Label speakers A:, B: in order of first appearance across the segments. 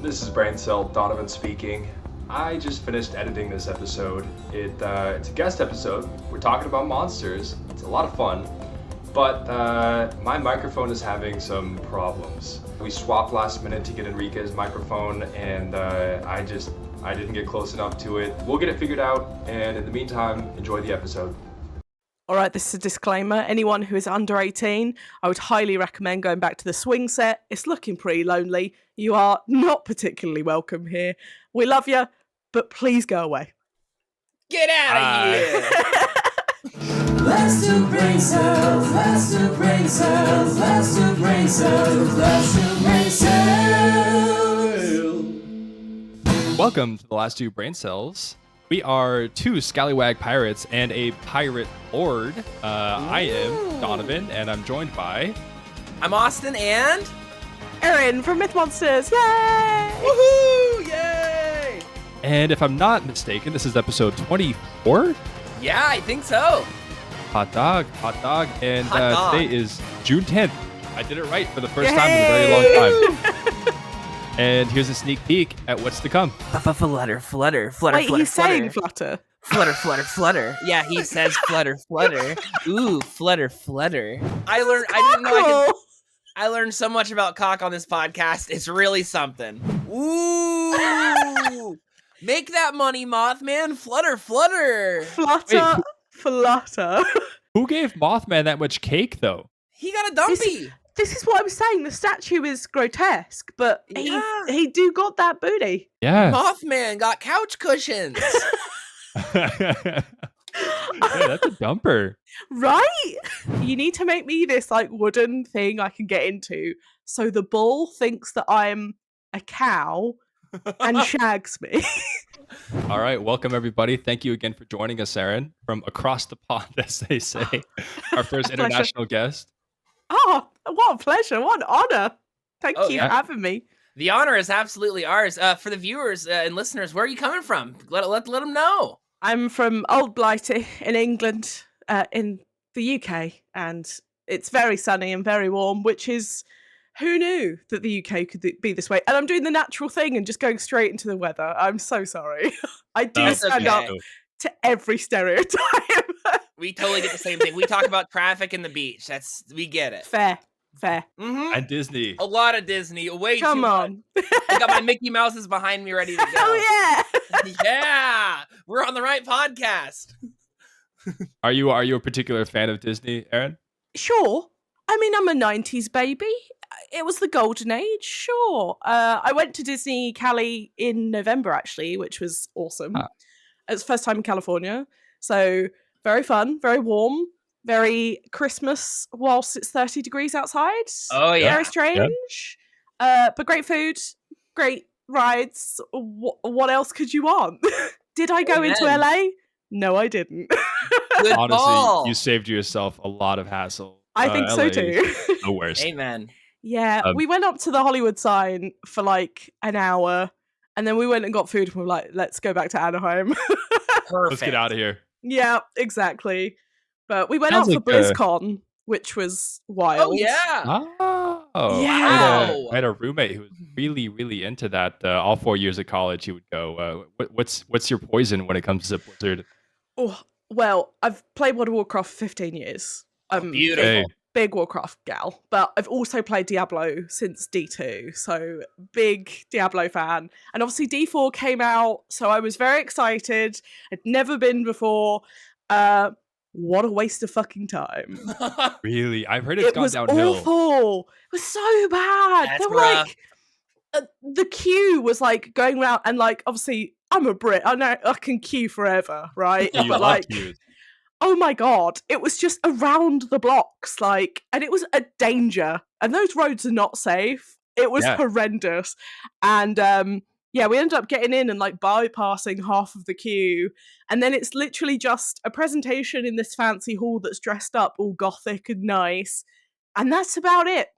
A: This is Brain Cell Donovan speaking. I just finished editing this episode. It's a guest episode. We're talking about monsters. It's a lot of fun, but my microphone is having some problems. We swapped last minute to get Enrique's microphone, and I didn't get close enough to it. We'll get it figured out, and in the meantime, enjoy the episode.
B: All right, this is a disclaimer. Anyone who is under 18, I would highly recommend going back to the swing set. It's looking pretty lonely. You are not particularly welcome here. We love you, but please go away.
C: Get out of here!
D: Let's do brain cells, let's do brain cells, let's do brain cells, let's do brain cells.
E: Welcome to the last two Brain Cells. We are two scallywag pirates and a pirate lord. I am Donovan, and I'm joined by...
C: I'm Austin and...
B: Erin from Myth Monsters, yay!
C: Woohoo! Yay!
E: And if I'm not mistaken, this is episode 24?
C: Yeah, I think so.
E: Hot dog. And
C: Hot dog.
E: Today is June 10th. I did it right for the first time in a very long time. And here's a sneak peek at what's to come.
C: Flutter.
B: Wait, he's saying flutter.
C: Flutter. Yeah, he says flutter. Ooh, flutter. I learned so much about cock on this podcast. It's really something. Ooh! Make that money, Moth Man. Flutter.
B: Flutter.
E: Who gave Mothman that much cake, though?
C: He got a dumpy.
B: This is what I was saying. The statue is grotesque, but he do got that booty.
E: Yeah.
C: Mothman got couch cushions.
E: Yeah, that's a dumper.
B: Right? You need to make me this like wooden thing I can get into so the bull thinks that I'm a cow and shags me.
E: All right, welcome everybody. Thank you again for joining us, Erin, from across the pond, as they say. Our first international guest.
B: Oh, what a pleasure. What an honor. Thank you
E: yeah.
B: for having me.
C: The honor is absolutely ours. For the viewers and listeners, where are you coming from? Let them know.
B: I'm from Old Blighty in England, in the UK, and it's very sunny and very warm, which is, who knew that the UK could be this way? And I'm doing the natural thing and just going straight into the weather. I'm so sorry. I do stand up to every stereotype.
C: We totally get the same thing. We talk about traffic and the beach. We get it.
B: Fair.
C: Mm-hmm.
E: And Disney.
C: A lot of Disney. Way
B: Come
C: too
B: on.
C: much. I got my Mickey Mouses behind me ready to go.
B: Hell yeah.
C: Yeah. We're on the right podcast.
E: Are you a particular fan of Disney, Erin?
B: Sure. I mean, I'm a 90s baby. It was the golden age, sure. I went to Disney Cali in November, actually, which was awesome. It was the first time in California. So very fun, very warm, very Christmas whilst it's 30 degrees outside.
C: Oh, yeah.
B: Very strange. But great food, great rides. What else could you want? Did I go into LA? No, I didn't.
C: Good
E: Honestly,
C: ball.
E: you saved yourself a lot of hassle.
B: I think so
E: LA
B: too.
E: is the worst.
C: Amen.
B: Yeah, we went up to the Hollywood sign for like an hour, and then we went and got food, and we were like, let's go back to Anaheim.
C: Perfect.
E: Let's get out of here.
B: Yeah, exactly. But we went
E: Sounds
B: out for
E: like
B: BlizzCon, which was wild.
C: Oh, yeah.
E: Oh,
B: Yeah.
E: I had a roommate who was really, really into that. All 4 years of college, he would go. What's your poison when it comes to Blizzard?
B: Oh, well, I've played World of Warcraft for 15 years.
C: Beautiful.
E: Hey.
B: Big Warcraft gal, but I've also played Diablo since D2, so big Diablo fan. And obviously D4 came out, so I was very excited. I'd never been before. What a waste of fucking time.
E: Really? I've heard it's gone
B: was
E: downhill.
B: awful. It was so bad.
C: That's
B: They were
C: rough.
B: like, the queue was like going around, and like, obviously, I'm a Brit. I know I can queue forever, right?
E: You
B: But
E: love
B: like,
E: queues.
B: oh my god, it was just around the blocks, like, and it was a danger. And those roads are not safe. It was horrendous. And yeah, we ended up getting in and like bypassing half of the queue. And then it's literally just a presentation in this fancy hall that's dressed up all gothic and nice. And that's about it.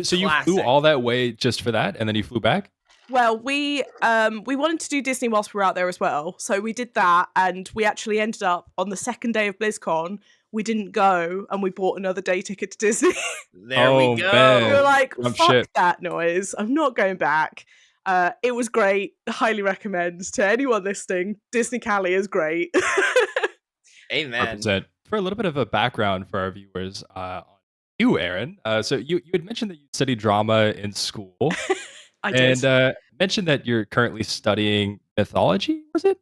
E: So you flew
C: Classic.
E: all that way just for that, and then you flew back?
B: Well, we wanted to do Disney whilst we were out there as well. So we did that, and we actually ended up on the second day of BlizzCon. We didn't go, and we bought another day ticket to Disney.
C: There we go.
E: man.
B: We were like,
E: Dumb
B: fuck
E: shit.
B: that noise. I'm not going back. It was great. Highly recommend to anyone listening. Disney Cali is great.
C: Amen.
E: 100%. For a little bit of a background for our viewers, on you, Erin. So you had mentioned that you studied drama in school,
B: I did.
E: and mentioned that you're currently studying mythology. Was it?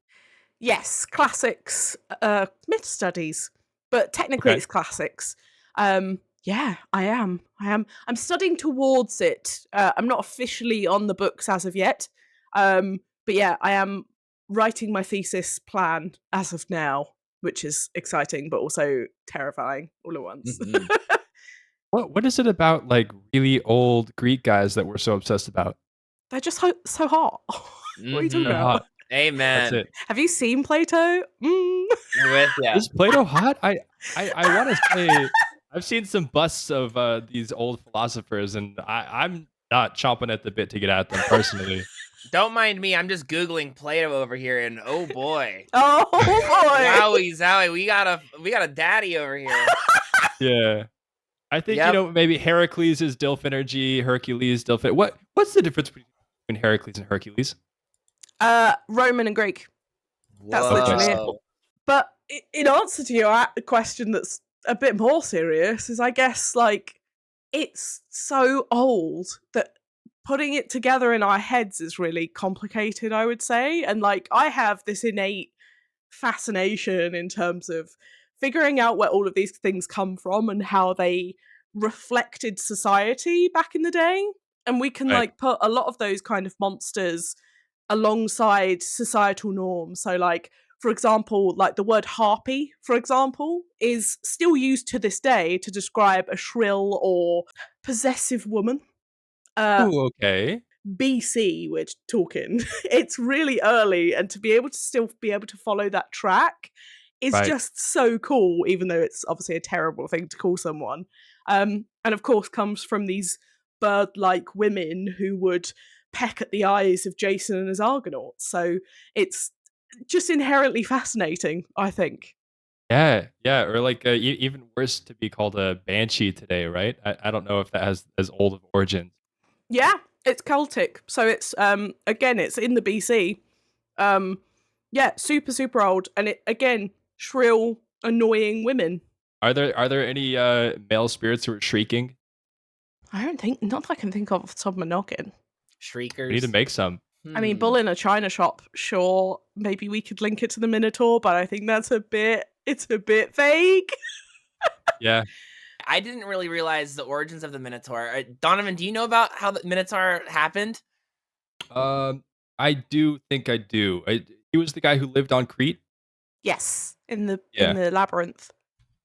B: Yes, classics, myth studies, but technically
E: Okay.
B: it's classics. Yeah, I am. I'm studying towards it. I'm not officially on the books as of yet. But yeah, I am writing my thesis plan as of now, which is exciting but also terrifying all at once.
C: Mhm.
E: What is it about like really old Greek guys that we're so obsessed about?
B: They're just so hot. What are you talking
C: Mhm.
E: They're
B: about?
E: hot. That's
C: Amen.
E: it.
B: Have you seen Plato?
C: With ya.
E: Is Plato hot? I want to say I've seen some busts of these old philosophers, and I'm not chomping at the bit to get at them personally.
C: Don't mind me. I'm just Googling Plato over here, and oh boy.
B: Oh boy!
C: Wowie zowie. We got a daddy over here.
E: Yeah. I think
C: Yep.
E: maybe Heracles is Dilf energy, Hercules Dilf. What's the difference between Heracles and Hercules?
B: Roman and Greek. That's literally it.
C: Whoa.
B: But in answer to your question that's a bit more serious is I guess like it's so old that putting it together in our heads is really complicated, I would say. And like I have this innate fascination in terms of figuring out where all of these things come from and how they reflected society back in the day. And we can
E: Right.
B: like put a lot of those kind of monsters alongside societal norms. So like for example, like the word harpy, for example, is still used to this day to describe a shrill or possessive woman.
E: Oh, okay.
B: BC, we're talking. It's really early, and to be able to still be able to follow that track is
E: Right.
B: just so cool, even though it's obviously a terrible thing to call someone. And of course comes from these bird-like women who would peck at the eyes of Jason and his Argonauts. So it's just inherently fascinating, I think.
E: Yeah, yeah, or like even worse to be called a banshee today, right? I don't know if that has as old of origins.
B: Yeah, it's Celtic. So it's again, it's in the BC. Yeah, super old, and it again shrill, annoying women.
E: Are there any male spirits who are shrieking?
B: I don't think, not that I can think of off the top of my noggin.
C: Shriekers.
E: We need to make some.
B: I mean, bull in a china shop, sure. Maybe we could link it to the Minotaur, but I think it's a bit vague.
E: Yeah.
C: I didn't really realize the origins of the Minotaur. Donovan, do you know about how the Minotaur happened?
E: I do think I do. He was the guy who lived on Crete.
B: Yes, in the labyrinth.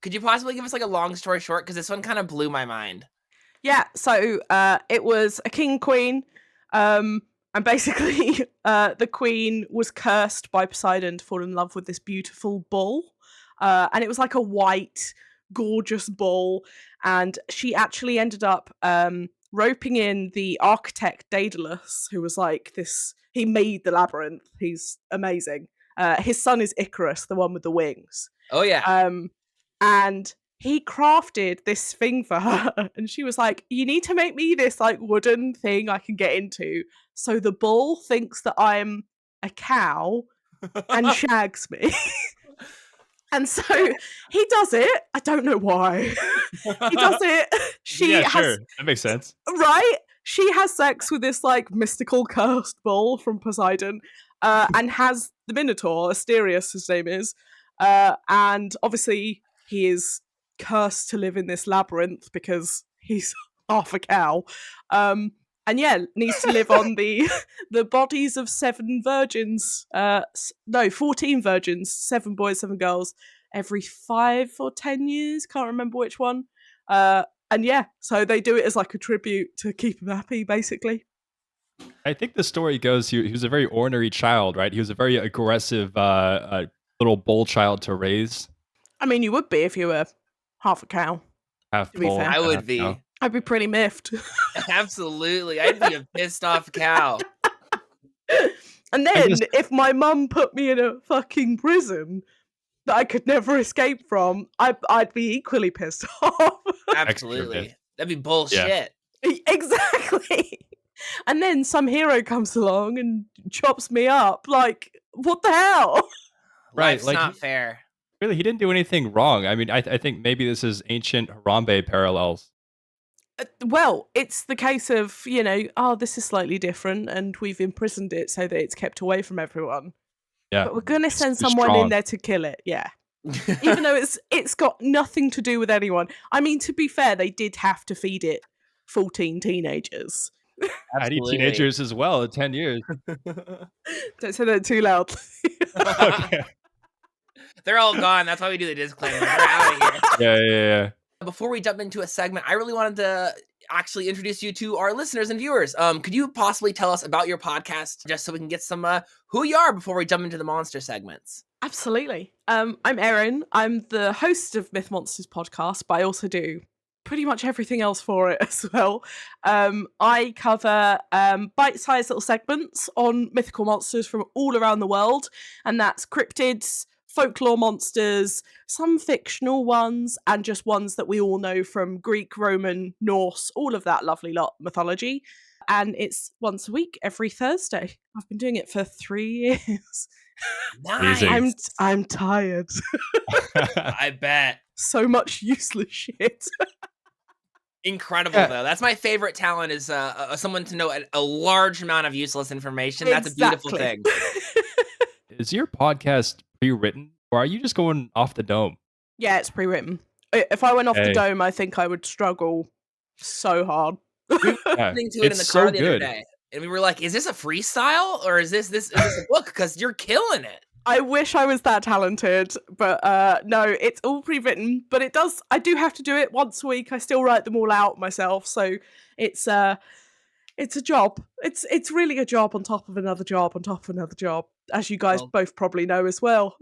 C: Could you possibly give us like a long story short? Because this one kind of blew my mind.
B: Yeah, so it was a king queen, and basically the queen was cursed by Poseidon to fall in love with this beautiful bull, and it was like a white, gorgeous bull, and she actually ended up roping in the architect Daedalus, who was like this. He made the labyrinth. He's amazing. His son is Icarus, the one with the wings.
C: Oh yeah.
B: And he crafted this thing for her, and she was like, you need to make me this like wooden thing I can get into, so the bull thinks that I'm a cow and shags me. And so he does it. I don't know why. He does it.
E: Yeah, sure. That makes sense.
B: Right? She has sex with this like mystical cursed bull from Poseidon, and has the Minotaur, Asterius his name is, and obviously he is cursed to live in this labyrinth because he's half a cow, and yeah, needs to live on the bodies of 7 virgins, 14 virgins, 7 boys, 7 girls, every 5 or 10 years, can't remember which one, and yeah, so they do it as like a tribute to keep him happy, basically.
E: I think the story goes he was a very ornery child, right? He was a very aggressive little bull child to raise.
B: I mean, you would be if you were half a cow.
E: Half
B: To be
E: bull.
B: fair.
C: I
E: half
C: would be.
E: cow.
B: I'd be pretty miffed.
C: Absolutely. I'd be a pissed off cow.
B: And then
E: just-
B: if my mum put me in a fucking prison that I could never escape from, I'd be equally pissed off.
C: Absolutely. That'd be bullshit.
B: Exactly. And then some hero comes along and chops me up. Like, what the hell?
E: Right,
C: Life's
E: like
C: not fair.
E: really, he didn't do anything wrong. I mean, I think maybe this is ancient Harambe parallels.
B: Well, it's the case of, this is slightly different and we've imprisoned it so that it's kept away from everyone.
E: Yeah,
B: But we're going to
E: it's
B: send
E: too
B: someone in
E: strong.
B: there to kill it, yeah. Even though it's got nothing to do with anyone. I mean, to be fair, they did have to feed it 14 teenagers.
E: I need teenagers as well in 10 years.
B: Don't say that too loud.
E: Okay.
C: They're all gone. That's why we do the disclaimer. They're out of here.
E: Yeah.
C: Before we jump into a segment, I really wanted to actually introduce you to our listeners and viewers. Could you possibly tell us about your podcast, just so we can get some who you are before we jump into the monster segments?
B: Absolutely. I'm Erin. I'm the host of Myth Monsters podcast, but I also do pretty much everything else for it as well. I cover bite-sized little segments on mythical monsters from all around the world, and that's cryptids, folklore monsters, some fictional ones, and just ones that we all know from Greek, Roman, Norse, all of that lovely lot mythology. And it's once a week, every Thursday. I've been doing it for 3 years.
C: Nice.
B: I'm tired.
C: I bet.
B: So much useless shit.
C: Incredible, though. That's my favorite talent, is someone to know a large amount of useless information. That's a beautiful thing.
E: Is your podcast pre-written, or are you just going off the dome?
B: Yeah, it's pre-written. If I went off the dome, I think I would struggle so hard.
C: We were listening to it in the car the other day, and we were like, is this a freestyle, or is this a book? Because you're killing it.
B: I wish I was that talented, but no, it's all pre-written. But I do have to do it once a week. I still write them all out myself, so it's a job. It's really a job on top of another job on top of another job, as you guys both probably know as well.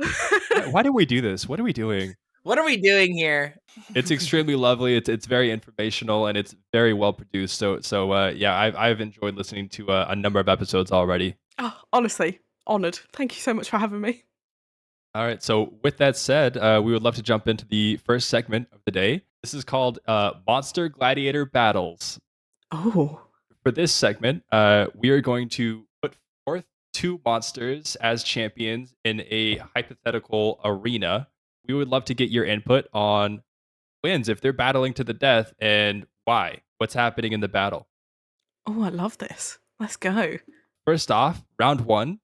E: Why do we do this? What are we doing?
C: What are we doing here?
E: It's extremely lovely. It's very informational, and it's very well produced. So yeah, I've enjoyed listening to a number of episodes already.
B: Oh, honestly, honored. Thank you so much for having me.
E: All right. So with that said, we would love to jump into the first segment of the day. This is called Monster Gladiator Battles.
B: Oh.
E: For this segment, we are going to put forth 2 monsters as champions in a hypothetical arena. We would love to get your input on wins if they're battling to the death and why. What's happening in the battle?
B: Oh, I love this. Let's go.
E: First off, round 1.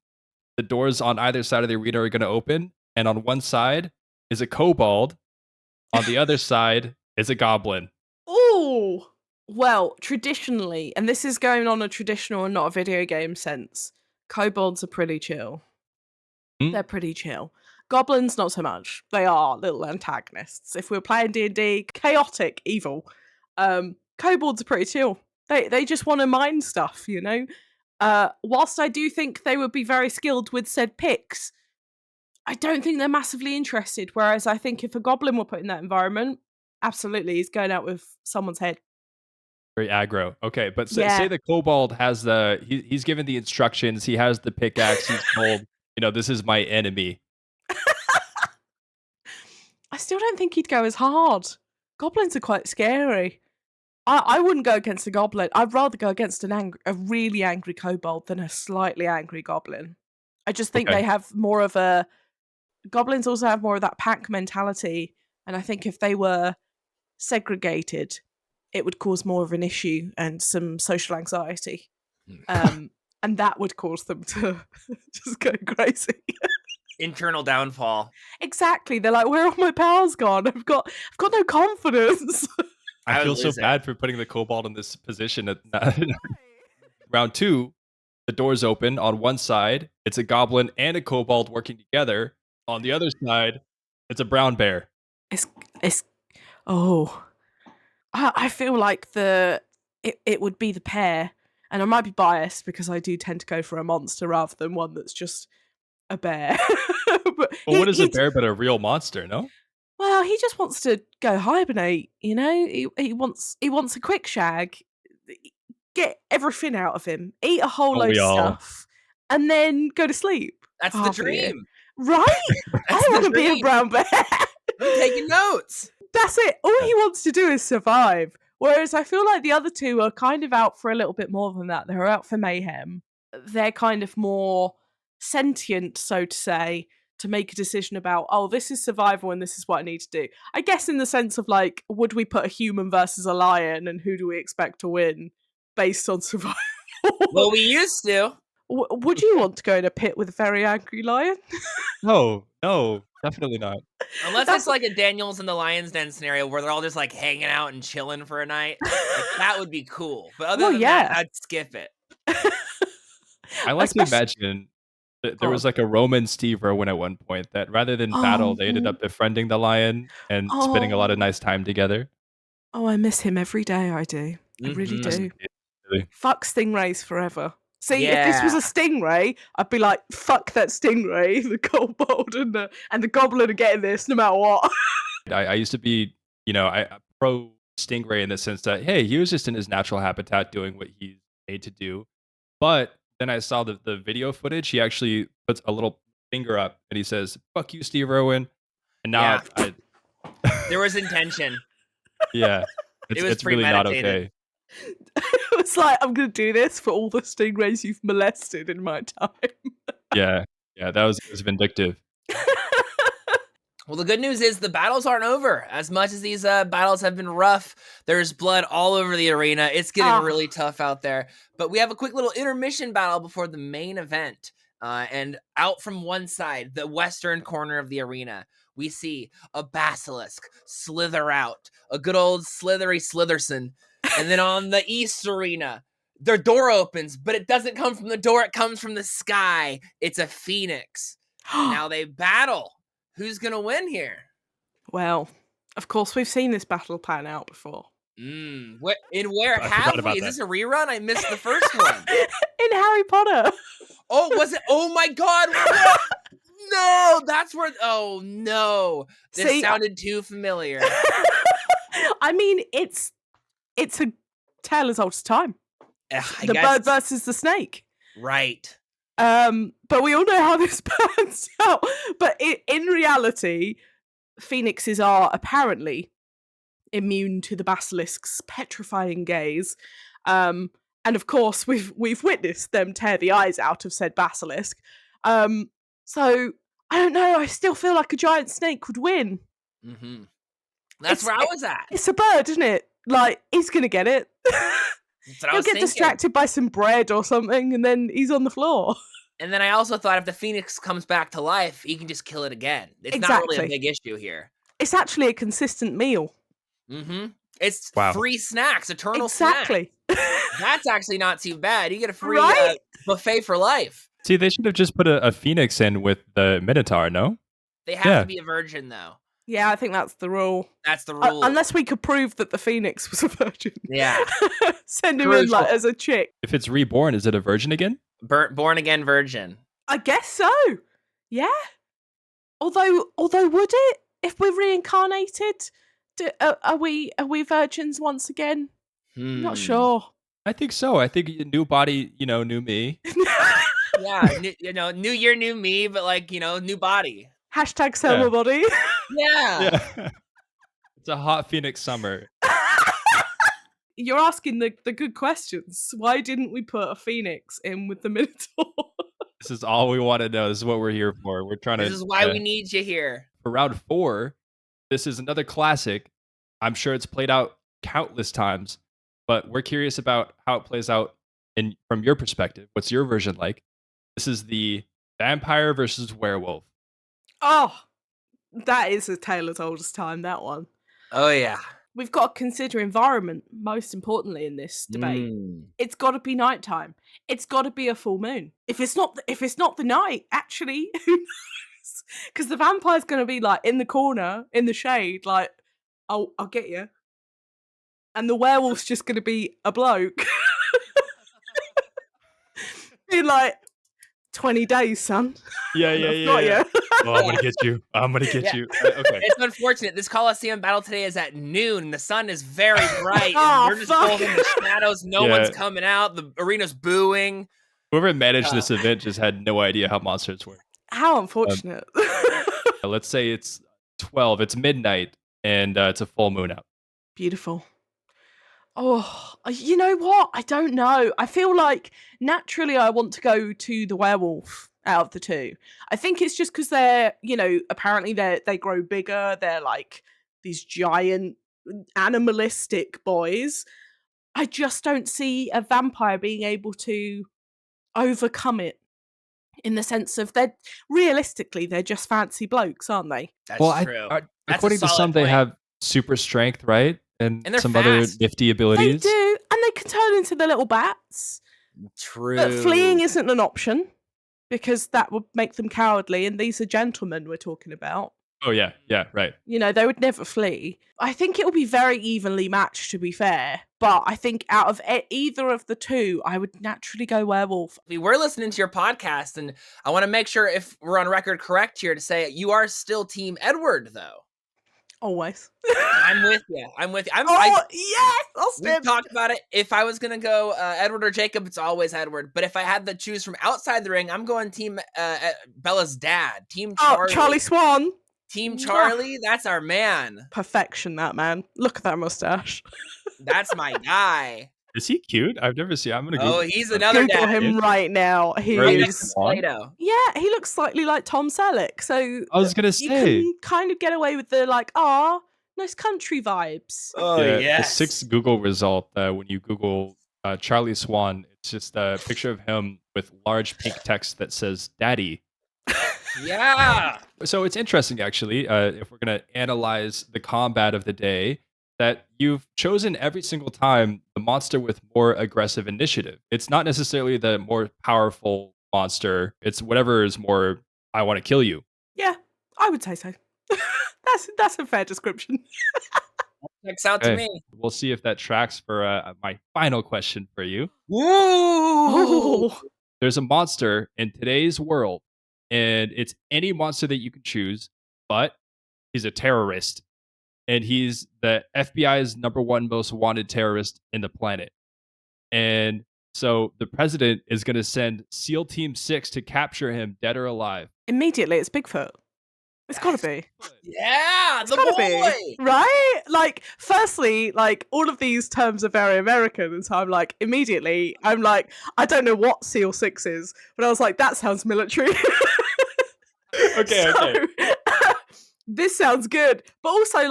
E: The doors on either side of the arena are going to open, and on one side is a kobold. On the other side is a goblin.
B: Oh, well, traditionally, and this is going on a traditional and not a video game sense, kobolds are pretty chill. They're pretty chill. Goblins, not so much. They are little antagonists. If we're playing D&D, chaotic evil. Kobolds are pretty chill. They just want to mine stuff, you know? Whilst I do think they would be very skilled with said picks, I don't think they're massively interested. Whereas I think if a goblin were put in that environment, absolutely, he's going out with someone's head.
E: Very aggro. Okay, but say the kobold has he's given the instructions, he has the pickaxe, he's told, this is my enemy.
B: I still don't think he'd go as hard. Goblins are quite scary. I wouldn't go against a goblin. I'd rather go against a really angry kobold than a slightly angry goblin. I just think they have more of a... Goblins also have more of that pack mentality, and I think if they were segregated, it would cause more of an issue and some social anxiety. And that would cause them to just go crazy.
C: Internal downfall.
B: Exactly. They're like, where are my powers gone? I've got no confidence.
E: I feel so bad for putting the kobold in this position. Round 2, the doors open. On one side, it's a goblin and a kobold working together. On the other side, it's a brown bear.
B: I feel like it would be the pair, and I might be biased because I do tend to go for a monster rather than one that's just a bear.
E: What is a bear but a real monster, no?
B: Well, he just wants to go hibernate, He wants a quick shag, get everything out of him, eat a whole load of stuff, and then go to sleep.
C: That's the dream.
B: Right? I want to be a brown bear.
C: I'm taking notes.
B: That's it. All he wants to do is survive. Whereas I feel like the other two are kind of out for a little bit more than that. They're out for mayhem. They're kind of more sentient, so to say, to make a decision about, oh, this is survival and this is what I need to do. I guess in the sense of like, would we put a human versus a lion and who do we expect to win based on survival?
C: Well, we used to.
B: Would you want to go in a pit with a very angry lion?
E: No, definitely not.
C: Unless it's like a Daniels and the Lion's Den scenario where they're all just like hanging out and chilling for a night. Like, that would be cool. But other than that, I'd skip it.
E: I like to imagine that there was like a Roman Steve Irwin at one point that rather than battle, they ended up befriending the lion and spending a lot of nice time together.
B: Oh, I miss him every day, I do. I really do. Really. Fuck stingrays forever. See, if this was a stingray, I'd be like, fuck that stingray, the kobold and the goblin are getting this no matter what.
E: I used to be, I pro stingray in the sense that, hey, he was just in his natural habitat doing what he's made to do. But then I saw the video footage. He actually puts a little finger up and he says, fuck you, Steve Irwin. And now
C: there was intention.
E: Yeah. It's really not okay.
B: It was like, I'm going to do this for all the stingrays you've molested in my time.
E: Yeah, that was vindictive.
C: Well, the good news is the battles aren't over. As much as these battles have been rough, there's blood all over the arena. It's getting really tough out there. But we have a quick little intermission battle before the main event. And out from one side, the western corner of the arena, we see a basilisk slither out. A good old slithery Slitherson. And then on the east arena, their door opens, but it doesn't come from the door. It comes from the sky. It's a phoenix. Now they battle. Who's going to win here?
B: Well, of course, we've seen this battle pan out before.
C: Where have we? Is this a rerun? I missed the first one.
B: In Harry Potter.
C: Oh, was it? Oh my God. What? No, that's where. Oh no. This sounded too familiar.
B: I mean, it's a tale as old as time. The bird versus the snake.
C: Right.
B: But we all know how this pans out. But in reality, phoenixes are apparently immune to the basilisk's petrifying gaze. And of course, we've witnessed them tear the eyes out of said basilisk. So I don't know. I still feel like a giant snake would win.
C: Mm-hmm. That's where I was at.
B: It's a bird, isn't it? Like, he's gonna get it. He'll get distracted by some bread or something, and then he's on the floor.
C: And then I also thought if the phoenix comes back to life, he can just kill it again. It's not really a big issue here.
B: It's actually a consistent meal.
C: Mm-hmm. It's free snacks, eternal
B: exactly.
C: Snacks. That's actually not too bad. You get a free buffet for life.
E: See, they should have just put a phoenix in with the Minotaur, no?
C: They have to be a virgin, though.
B: Yeah, I think that's the rule.
C: That's the rule.
B: Unless we could prove that the phoenix was a virgin.
C: Yeah.
B: Send him in like as a chick.
E: If it's reborn, is it a virgin again?
C: Born again virgin.
B: I guess so. Yeah. Although would it if we're reincarnated? Are we virgins once again? I'm not sure.
E: I think so. I think new body, new me.
C: Yeah, new year, new me, but like, new body.
B: Hashtag sell my body.
C: Yeah.
E: It's a hot phoenix summer.
B: You're asking the good questions. Why didn't we put a phoenix in with the Minotaur?
E: This is all we want to know. This is what we're here for. We're trying
C: This is why we need you here.
E: For round 4, this is another classic. I'm sure it's played out countless times, but we're curious about how it plays out from your perspective. What's your version like? This is the vampire versus werewolf.
B: Oh, that is a tale as old as time, that one.
C: Oh, yeah.
B: We've got to consider environment, most importantly, in this debate. It's got to be nighttime. It's got to be a full moon. If it's not the night, actually, who knows? Because the vampire's going to be like in the corner, in the shade, like, I'll get you. And the werewolf's just going to be a bloke. In like 20 days, son.
E: Yeah.
B: Got you.
E: Oh, I'm gonna get you. Okay.
C: It's unfortunate. This Coliseum battle today is at noon. The sun is very bright.
B: Oh,
C: we're just both in the shadows. No one's coming out. The arena's booing.
E: Whoever managed this event just had no idea how monsters work.
B: How unfortunate.
E: Let's say it's 12. It's midnight, and it's a full moon out.
B: Beautiful. Oh, you know what? I don't know. I feel like naturally I want to go to the werewolf out of the two. I think it's just because they're, apparently they grow bigger. They're like these giant animalistic boys. I just don't see a vampire being able to overcome it in the sense of they're just fancy blokes, aren't they?
C: That's true. That's
E: according to some, they have super strength, right? And
C: they're
E: some
C: fast.
E: other nifty abilities.
B: They do, and they can turn into the little bats.
C: True.
B: But fleeing isn't an option because that would make them cowardly, and these are gentlemen we're talking about.
E: Oh, yeah, right.
B: They would never flee. I think it'll be very evenly matched, to be fair. But I think out of either of the two, I would naturally go werewolf.
C: We were listening to your podcast, and I want to make sure if we're on record correct here to say you are still Team Edward, though.
B: Always.
C: I'm with you.
B: Yes!
C: We've talked about it. If I was going to go Edward or Jacob, it's always Edward. But if I had to choose from outside the ring, I'm going Team Bella's dad. Team Charlie.
B: Oh, Charlie Swan.
C: Team Charlie, that's our man.
B: Perfection, that man. Look at that mustache.
C: That's my guy.
E: Is he cute? I've never seen. I'm gonna.
C: Oh, he's another
B: Google
C: dad.
B: him right now. He
C: is Play-Doh.
B: Yeah, he looks slightly like Tom Selleck. So
E: I was gonna say
B: you can kind of get away with the nice country vibes.
C: Oh yeah.
E: The sixth Google result when you Google Charlie Swan, it's just a picture of him with large pink text that says "Daddy."
C: Yeah.
E: So it's interesting, actually, if we're going to analyze the combat of the day, that you've chosen every single time the monster with more aggressive initiative. It's not necessarily the more powerful monster. It's whatever is more, I want to kill you.
B: Yeah, I would say so. That's a fair description.
C: Checks out to me.
E: We'll see if that tracks for my final question for you.
C: Ooh.
E: There's a monster in today's world, and it's any monster that you can choose, but he's a terrorist. And he's the FBI's #1 most wanted terrorist in the planet. And so the president is going to send SEAL Team 6 to capture him, dead or alive.
B: Immediately, it's Bigfoot. It's gotta be.
C: Yeah,
B: It's
C: the
B: gotta
C: boy.
B: be. Right? Like, firstly, all of these terms are very American. And so immediately, I don't know what SEAL 6 is, but I was like, that sounds military.
E: Okay.
B: This sounds good. But also,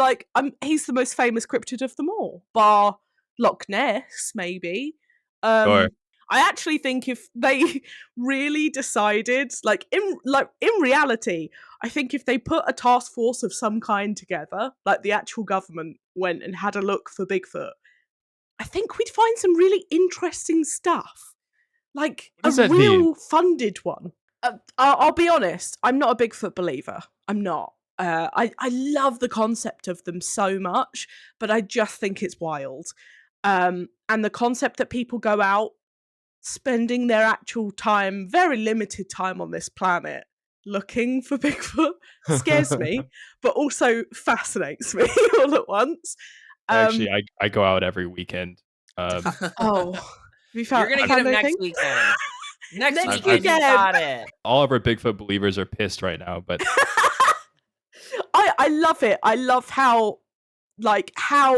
B: he's the most famous cryptid of them all, bar Loch Ness, maybe.
E: Sure.
B: I actually think if they really decided, in reality, I think if they put a task force of some kind together, like the actual government went and had a look for Bigfoot, I think we'd find some really interesting stuff. Like a real funded one. I'll be honest, I'm not a Bigfoot believer. I'm not. I love the concept of them so much, but I just think it's wild. And the concept that people go out spending their actual time, very limited time on this planet, looking for Bigfoot scares me, but also fascinates me all at once.
E: Actually, I go out every weekend.
C: You're gonna get him next weekend. Next weekend, you got it.
E: All of our Bigfoot believers are pissed right now, but
B: I love it. I love how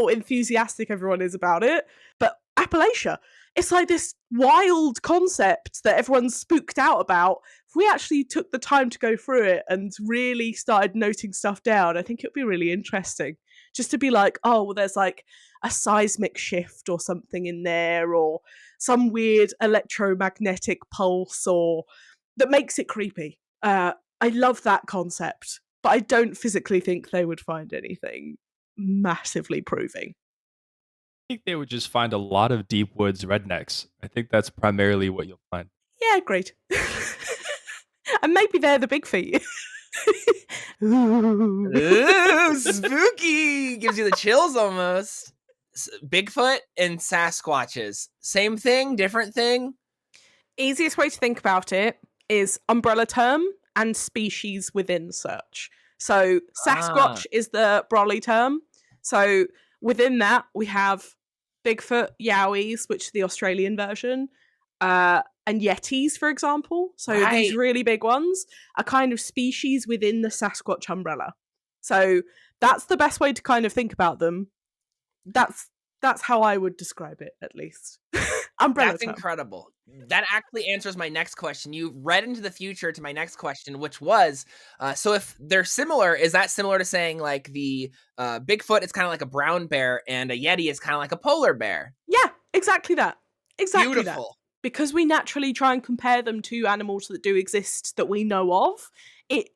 B: enthusiastic everyone is about it. But Appalachia, it's like this wild concept that everyone's spooked out about. If we actually took the time to go through it and really started noting stuff down, I think it would be really interesting. Just to be like, oh, well, there's a seismic shift or something in there, or some weird electromagnetic pulse, or that makes it creepy. I love that concept, but I don't physically think they would find anything massively proving.
E: I think they would just find a lot of deep woods rednecks. I think that's primarily what you'll find.
B: Yeah, great. And maybe they're the big feet.
C: Ooh, spooky! Gives you the chills almost. Bigfoot and Sasquatches. Same thing, different thing?
B: Easiest way to think about it is umbrella term and species within search. So Sasquatch is the Brolly term. So within that, we have Bigfoot, Yowies, which is the Australian version, and Yetis, for example. So these really big ones are kind of species within the Sasquatch umbrella. So that's the best way to kind of think about them. That's That's how I would describe it, at least. Umbrella
C: That's
B: term.
C: incredible. That actually answers my next question. You read into the future to my next question, which was, so if they're similar, is that similar to saying like the Bigfoot is kind of like a brown bear and a Yeti is kind of like a polar bear?
B: Yeah, exactly that. Exactly that.
C: Beautiful.
B: Because we naturally try and compare them to animals that do exist that we know of,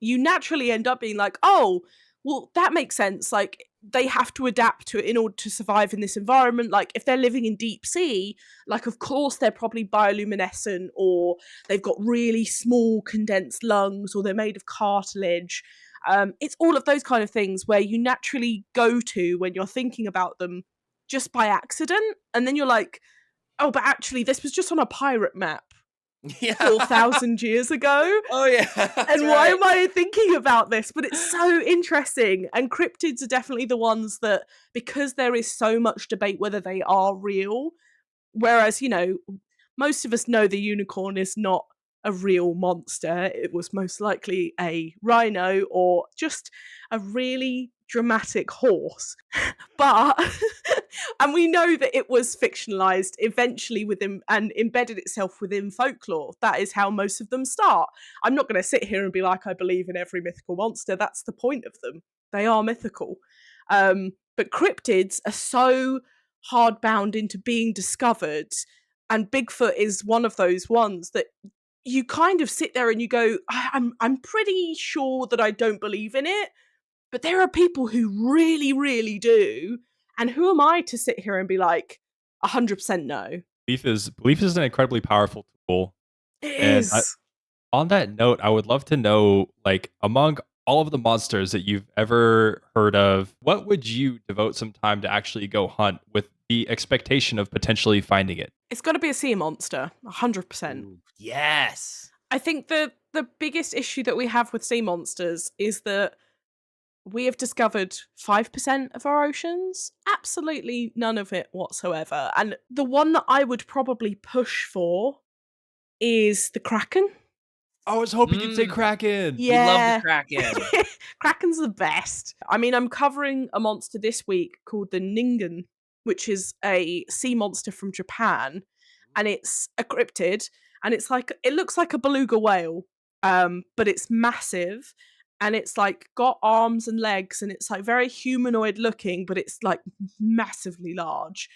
B: you naturally end up being like, oh, well, that makes sense. Like, they have to adapt to it in order to survive in this environment. Like, if they're living in deep sea, like, of course, they're probably bioluminescent, or they've got really small condensed lungs, or they're made of cartilage. It's all of those kind of things where you naturally go to when you're thinking about them just by accident. And then you're like, oh, but actually, this was just on a pirate map 4,000 years ago.
C: Oh, yeah.
B: And why am I thinking about this? But it's so interesting. And cryptids are definitely the ones that, because there is so much debate whether they are real, whereas, you know, most of us know the unicorn is not a real monster. It was most likely a rhino or just a really dramatic horse. But and we know that it was fictionalized eventually within and embedded itself within folklore. That is how most of them start. I'm not going to sit here and be like, I believe in every mythical monster. That's the point of them. They are mythical. But cryptids are so hard bound into being discovered, and Bigfoot is one of those ones that you kind of sit there and you go, I'm pretty sure that I don't believe in it, but there are people who really, really do. And who am I to sit here and be like, 100% no?
E: Belief is an incredibly powerful tool.
B: It
E: And
B: is.
E: On that note, I would love to know, like, among all of the monsters that you've ever heard of, what would you devote some time to actually go hunt with the expectation of potentially finding it?
B: It's got to be a sea monster, 100%.
C: Ooh, yes.
B: I think the biggest issue that we have with sea monsters is that we have discovered 5% of our oceans. Absolutely none of it whatsoever. And the one that I would probably push for is the Kraken.
E: I was hoping you'd say Kraken.
B: Yeah.
C: We love the Kraken.
B: Kraken's the best. I mean, I'm covering a monster this week called the Ningen, which is a sea monster from Japan. And it's a cryptid. And it's like, it looks like a beluga whale, but it's massive. And it's like got arms and legs, and it's like very humanoid looking, but it's like massively large.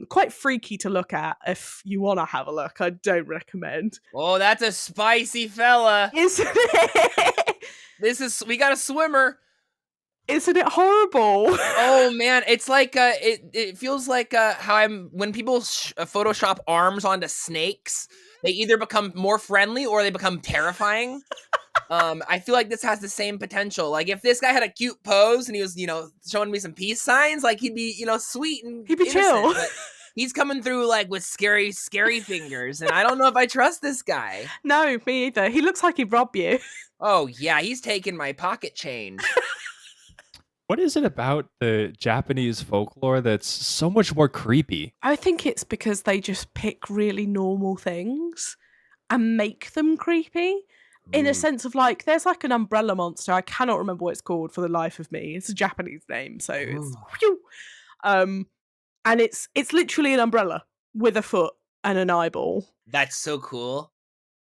B: Quite freaky to look at if you want to have a look. I don't recommend.
C: Oh, that's a spicy fella.
B: Isn't it?
C: We got a swimmer.
B: Isn't it horrible?
C: Oh man, it's like it feels like how when people Photoshop arms onto snakes, they either become more friendly or they become terrifying. I feel like this has the same potential. Like if this guy had a cute pose and he was, showing me some peace signs, like he'd be, sweet and
B: he'd be chill.
C: But he's coming through like with scary fingers, and I don't know if I trust this guy.
B: No, me either. He looks like he'd rob you.
C: Oh yeah, he's taking my pocket change.
E: What is it about the Japanese folklore that's so much more creepy?
B: I think it's because they just pick really normal things and make them creepy. In a sense of like, there's like an umbrella monster. I cannot remember what it's called for the life of me. It's a Japanese name, so it's and it's literally an umbrella with a foot and an eyeball.
C: That's so cool.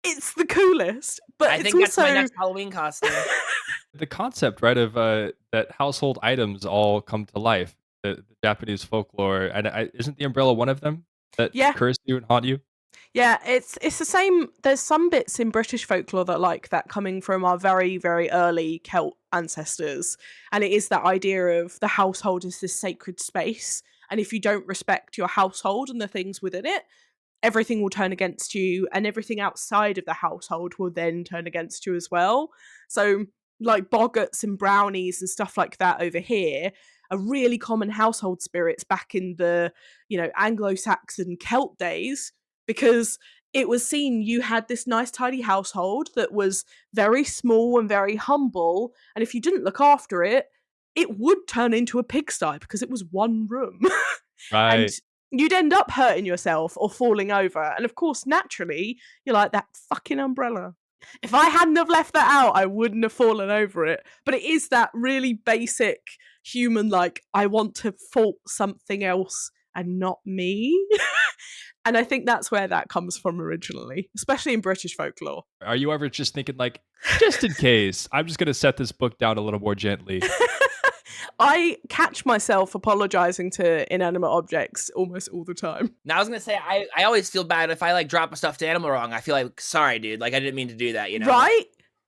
B: It's the coolest. But
C: I think that's my next Halloween costume.
E: The concept, right, of that household items all come to life. The Japanese folklore, and isn't the umbrella one of them that curse you and haunt you?
B: Yeah, it's the same. There's some bits in British folklore that like that coming from our very, very early Celt ancestors. And it is that idea of the household is this sacred space. And if you don't respect your household and the things within it, everything will turn against you, and everything outside of the household will then turn against you as well. So like boggarts and brownies and stuff like that over here are really common household spirits back in the, Anglo-Saxon Celt days, because it was seen you had this nice tidy household that was very small and very humble, and if you didn't look after it, it would turn into a pigsty because it was one room.
E: Right.
B: And you'd end up hurting yourself or falling over. And of course, naturally, you're like, that fucking umbrella. If I hadn't have left that out, I wouldn't have fallen over it. But it is that really basic human, like, I want to fault something else and not me. And I think that's where that comes from originally, especially in British folklore.
E: Are you ever just thinking like, just in case, I'm just going to set this book down a little more gently?
B: I catch myself apologizing to inanimate objects almost all the time.
C: Now I was gonna say I always feel bad if I like drop a stuffed animal wrong. I feel like, sorry, dude, like I didn't mean to do that. You know,
B: Right?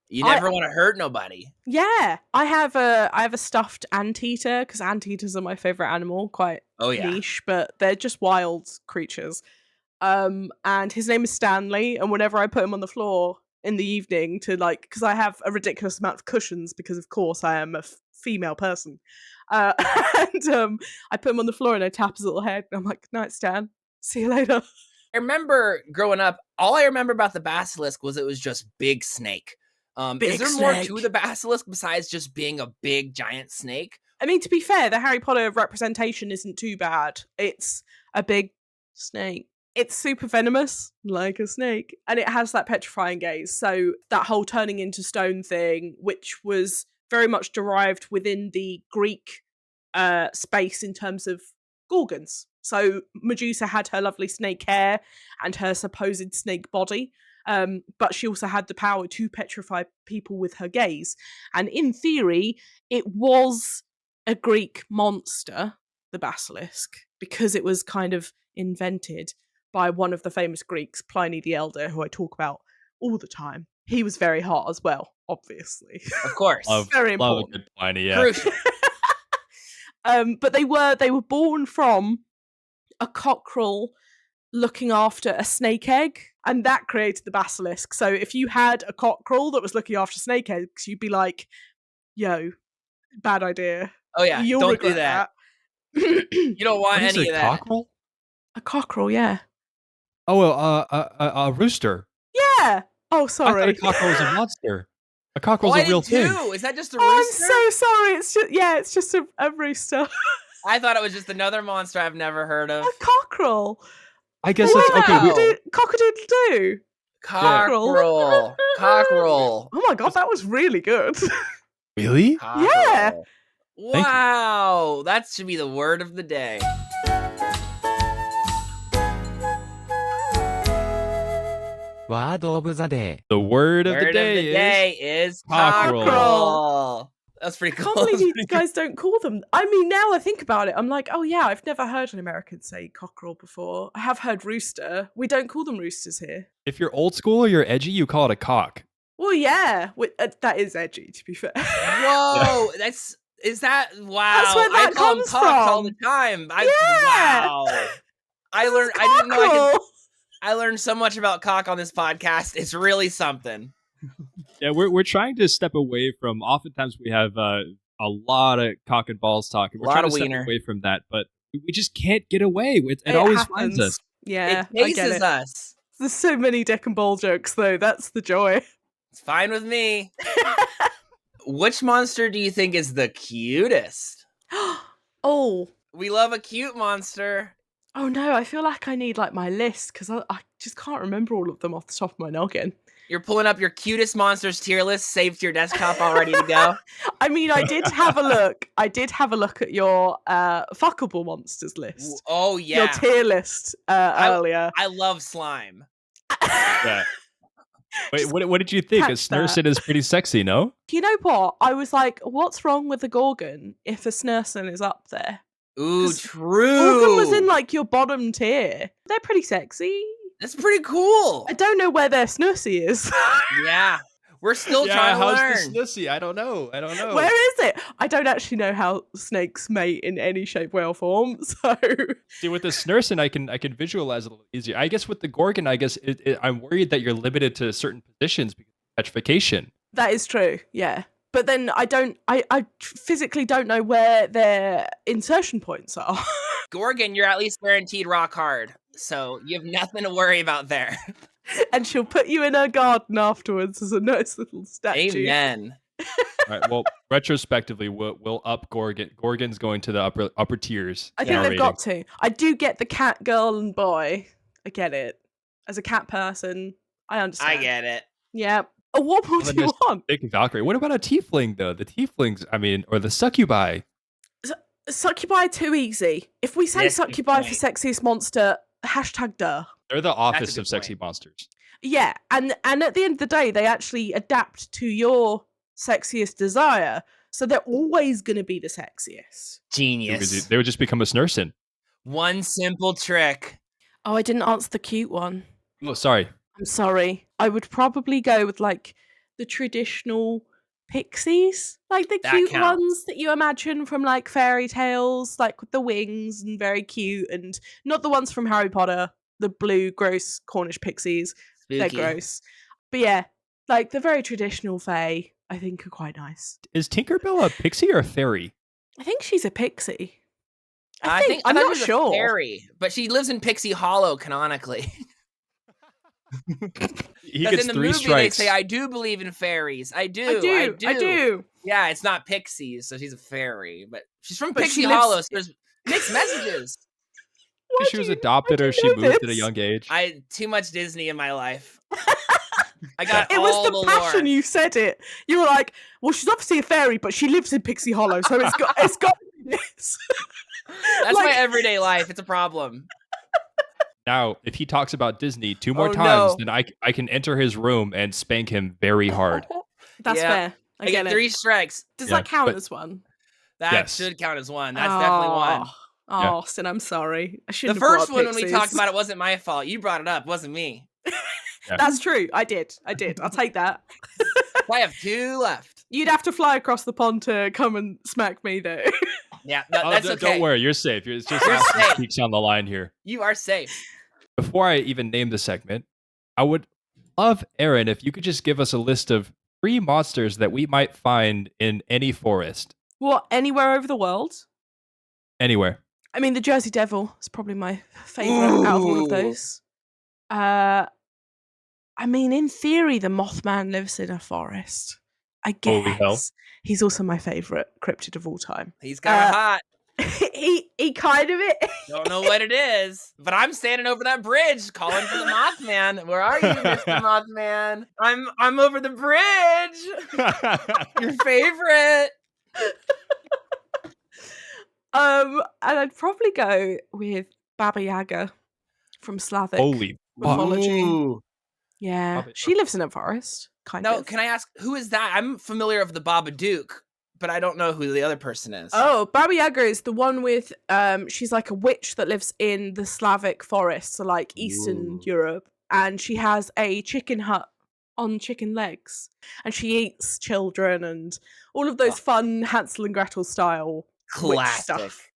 C: You never want to hurt nobody.
B: Yeah, I have a stuffed anteater because anteaters are my favorite animal. Quite niche, but they're just wild creatures. And his name is Stanley, and whenever I put him on the floor in the evening to like, because I have a ridiculous amount of cushions because of course I am a female person, and I put him on the floor and I tap his little head and I'm like, night Stan, see you later.
C: I remember growing up, all I remember about the basilisk was it was just big snake. Is there more to the basilisk besides just being a big giant snake?
B: I mean, to be fair, the Harry Potter representation isn't too bad. It's a big snake. It's super venomous, like a snake, and it has that petrifying gaze. So that whole turning into stone thing, which was very much derived within the Greek space in terms of gorgons. So Medusa had her lovely snake hair and her supposed snake body, but she also had the power to petrify people with her gaze. And in theory, it was a Greek monster, the basilisk, because it was kind of invented by one of the famous Greeks, Pliny the Elder, who I talk about all the time. He was very hot as well, obviously.
C: Of course.
B: Very important.
E: Love a good Pliny, yeah.
C: Crucial.
B: But they were born from a cockerel looking after a snake egg, and that created the basilisk. So if you had a cockerel that was looking after snake eggs, you'd be like, yo, bad idea.
C: Oh yeah,
B: You'll
C: don't do
B: regret
C: that. You don't want
E: What is
C: any
E: a
C: of that.
E: cockerel?
B: A cockerel, yeah.
E: Oh, a rooster.
B: Yeah. Oh,
E: I
B: sorry.
E: thought a cockerel was a monster. A cockerel's
C: I
E: a real
C: did
E: thing.
C: too. Is that just a
B: Oh, I'm
C: rooster?
B: so sorry. It's just a rooster.
C: I thought it was just another monster I've never heard of.
B: A cockerel.
E: I guess
B: Wow.
E: that's okay.
B: Cock-a-doodle-doo.
C: Cockerel. Cockerel.
B: Oh my god, that was really good.
E: Really?
B: Yeah.
C: Wow. That should be the word of the day.
F: Word of the day.
E: The word of
C: Word
E: the day
C: is
E: cockerel.
C: cockerel. That's pretty
B: I
C: cool.
B: can't believe you guys don't call them. I mean, now I think about it, I'm like, oh yeah, I've never heard an American say cockerel before. I have heard rooster. We don't call them roosters here.
E: If you're old school or you're edgy, you call it a cock.
B: Well, yeah, that is edgy, to be fair.
C: Whoa, wow. That's
B: where that
C: I call them
B: comes
C: cocks all
B: from.
C: the time.
B: Yeah.
C: Wow. I didn't know I learned so much about cock on this podcast. It's really something.
E: Yeah, we're trying to step away from. Oftentimes we have a lot of cock and balls talk. And we're trying to step away from that, but we just can't get away. It always finds us.
B: Yeah,
C: it chases us.
B: There's so many dick and ball jokes, though. That's the joy.
C: It's fine with me. Which monster do you think is the cutest?
B: Oh.
C: We love a cute monster.
B: Oh no, I feel like I need like my list because I just can't remember all of them off the top of my noggin.
C: You're pulling up your cutest monsters tier list, saved to your desktop, all ready to go.
B: I mean, I did have a look. I did have a look at your fuckable monsters list.
C: Oh yeah,
B: your tier list earlier.
C: I love slime.
E: Yeah. Wait, what did you think? A Snurson is pretty sexy, no?
B: You know what? I was like, what's wrong with the Gorgon if a Snurson is up there?
C: Ooh, true.
B: Gorgon was in like your bottom tier. They're pretty sexy.
C: That's pretty cool.
B: I don't know where their Snursy is.
C: Yeah. We're still trying to learn.
E: How's the Snussy? I don't know.
B: Where is it? I don't actually know how snakes mate in any shape, way, or form. So
E: see, with the Snurson, I can visualize it a little easier. I guess with the Gorgon, I guess I'm worried that you're limited to certain positions because of petrification.
B: That is true. Yeah. But then I physically don't know where their insertion points are.
C: Gorgon, you're at least guaranteed rock hard. So you have nothing to worry about there.
B: And she'll put you in her garden afterwards as a nice little statue.
C: Amen.
E: All right, well, retrospectively, we'll up Gorgon. Gorgon's going to the upper tiers.
B: I think they've got to. I do get the cat, girl, and boy. I get it. As a cat person, I understand.
C: I get it.
B: Yeah. What more do you want?
E: Big Valkyrie. What about a tiefling though? The tieflings, I mean, or the succubi.
B: Succubi too easy. If we say
C: Yes, good
B: succubi for
C: point.
B: sexiest monster, hashtag duh.
E: They're the office
C: a
E: of
C: good
E: sexy
C: point.
E: monsters.
B: Yeah, and at the end of the day, they actually adapt to your sexiest desire, so they're always going to be the sexiest.
C: Genius.
E: They would just become a snursin.
C: One simple trick.
B: Oh, I didn't answer the cute one.
E: Oh, sorry.
B: I'm sorry. I would probably go with like the traditional pixies, like the
C: That
B: cute
C: counts.
B: ones that you imagine from like fairy tales, like with the wings and very cute, and not the ones from Harry Potter, the blue gross Cornish pixies. They're
C: Spooky.
B: gross. But yeah, like the very traditional fae, I think are quite nice.
E: Is Tinkerbell a pixie or a fairy?
B: I think she's a pixie.
C: I
B: I'm
C: thought
B: not
C: she was a
B: sure.
C: fairy, but she lives in Pixie Hollow canonically.
E: He
C: Because
E: gets
C: in the
E: 3
C: movie
E: strikes.
C: they say, "I do believe in fairies. I do.
B: I do.
C: Yeah, it's not pixies, so she's a fairy, but she's from
B: But
C: Pixie
B: she lives-
C: Hollow. So there's mixed messages.
B: Why
E: she
B: do
E: was
B: you-
E: adopted
B: why
E: or
B: do
E: she
B: you know
E: moved at a
B: this?
E: young age.
C: Too much Disney in my life. I got
B: It
C: all
B: was the passion
C: lore.
B: you said it. You were like, well, she's obviously a fairy, but she lives in Pixie Hollow, so it's got to be this.
C: That's
B: like-
C: my everyday life. It's a problem.
E: Now, if he talks about Disney 2 more
C: Oh,
E: times,
C: no.
E: then I can enter his room and spank him very hard.
B: That's
C: Yeah.
B: fair. I
C: I
B: get
C: get
B: it.
C: 3 strikes.
B: Does
E: Yeah,
B: that count
E: but-
B: as one?
C: That
E: Yes.
C: should count as one. That's definitely one.
B: Oh,
E: Yeah.
B: Austin, I'm sorry. I
C: The
B: shouldn't have
C: first
B: brought
C: one
B: up
C: when we
B: pixies.
C: talked about it wasn't my fault. You brought it up, wasn't me.
E: Yeah.
B: That's true. I did. I'll take that.
C: I have 2 left.
B: You'd have to fly across the pond to come and smack me, though.
C: Yeah,
E: Oh,
C: that's okay.
E: Don't worry, you're safe. It's just
C: You're
E: Austin
C: safe.
E: Peaks on the line here.
C: You are safe.
E: Before I even name the segment, I would love, Erin, if you could just give us a list of 3 monsters that we might find in any forest,
B: What, anywhere over the world?
E: anywhere.
B: I mean, the Jersey Devil is probably my favourite out of all of
C: Ooh.
B: those. I mean, in theory, the Moth Man lives in a forest. I guess.
E: Holy hell.
B: He's also my favourite cryptid of all time.
C: He's kind of hot.
B: he kind of it.
C: Don't know what it is, but I'm standing over that bridge calling for the Mothman. Where are you, Mr. Mothman? I'm over the bridge. Your favorite.
B: And I'd probably go with Baba Yaga from Slavic
E: Holy fuck.
B: mythology.
C: Ooh.
B: Yeah,
E: Baba-
B: she lives in a forest, kind
C: No,
B: of.
C: can I ask, who is that? I'm familiar of the Babadook, but I don't know who the other person is.
B: Oh, Baba Yaga is the one with she's like a witch that lives in the Slavic forest, so like Eastern
C: Ooh.
B: Europe, and she has a chicken hut on chicken legs, and she eats children and all of those fun Hansel and Gretel style witch
C: Classic.
B: stuff.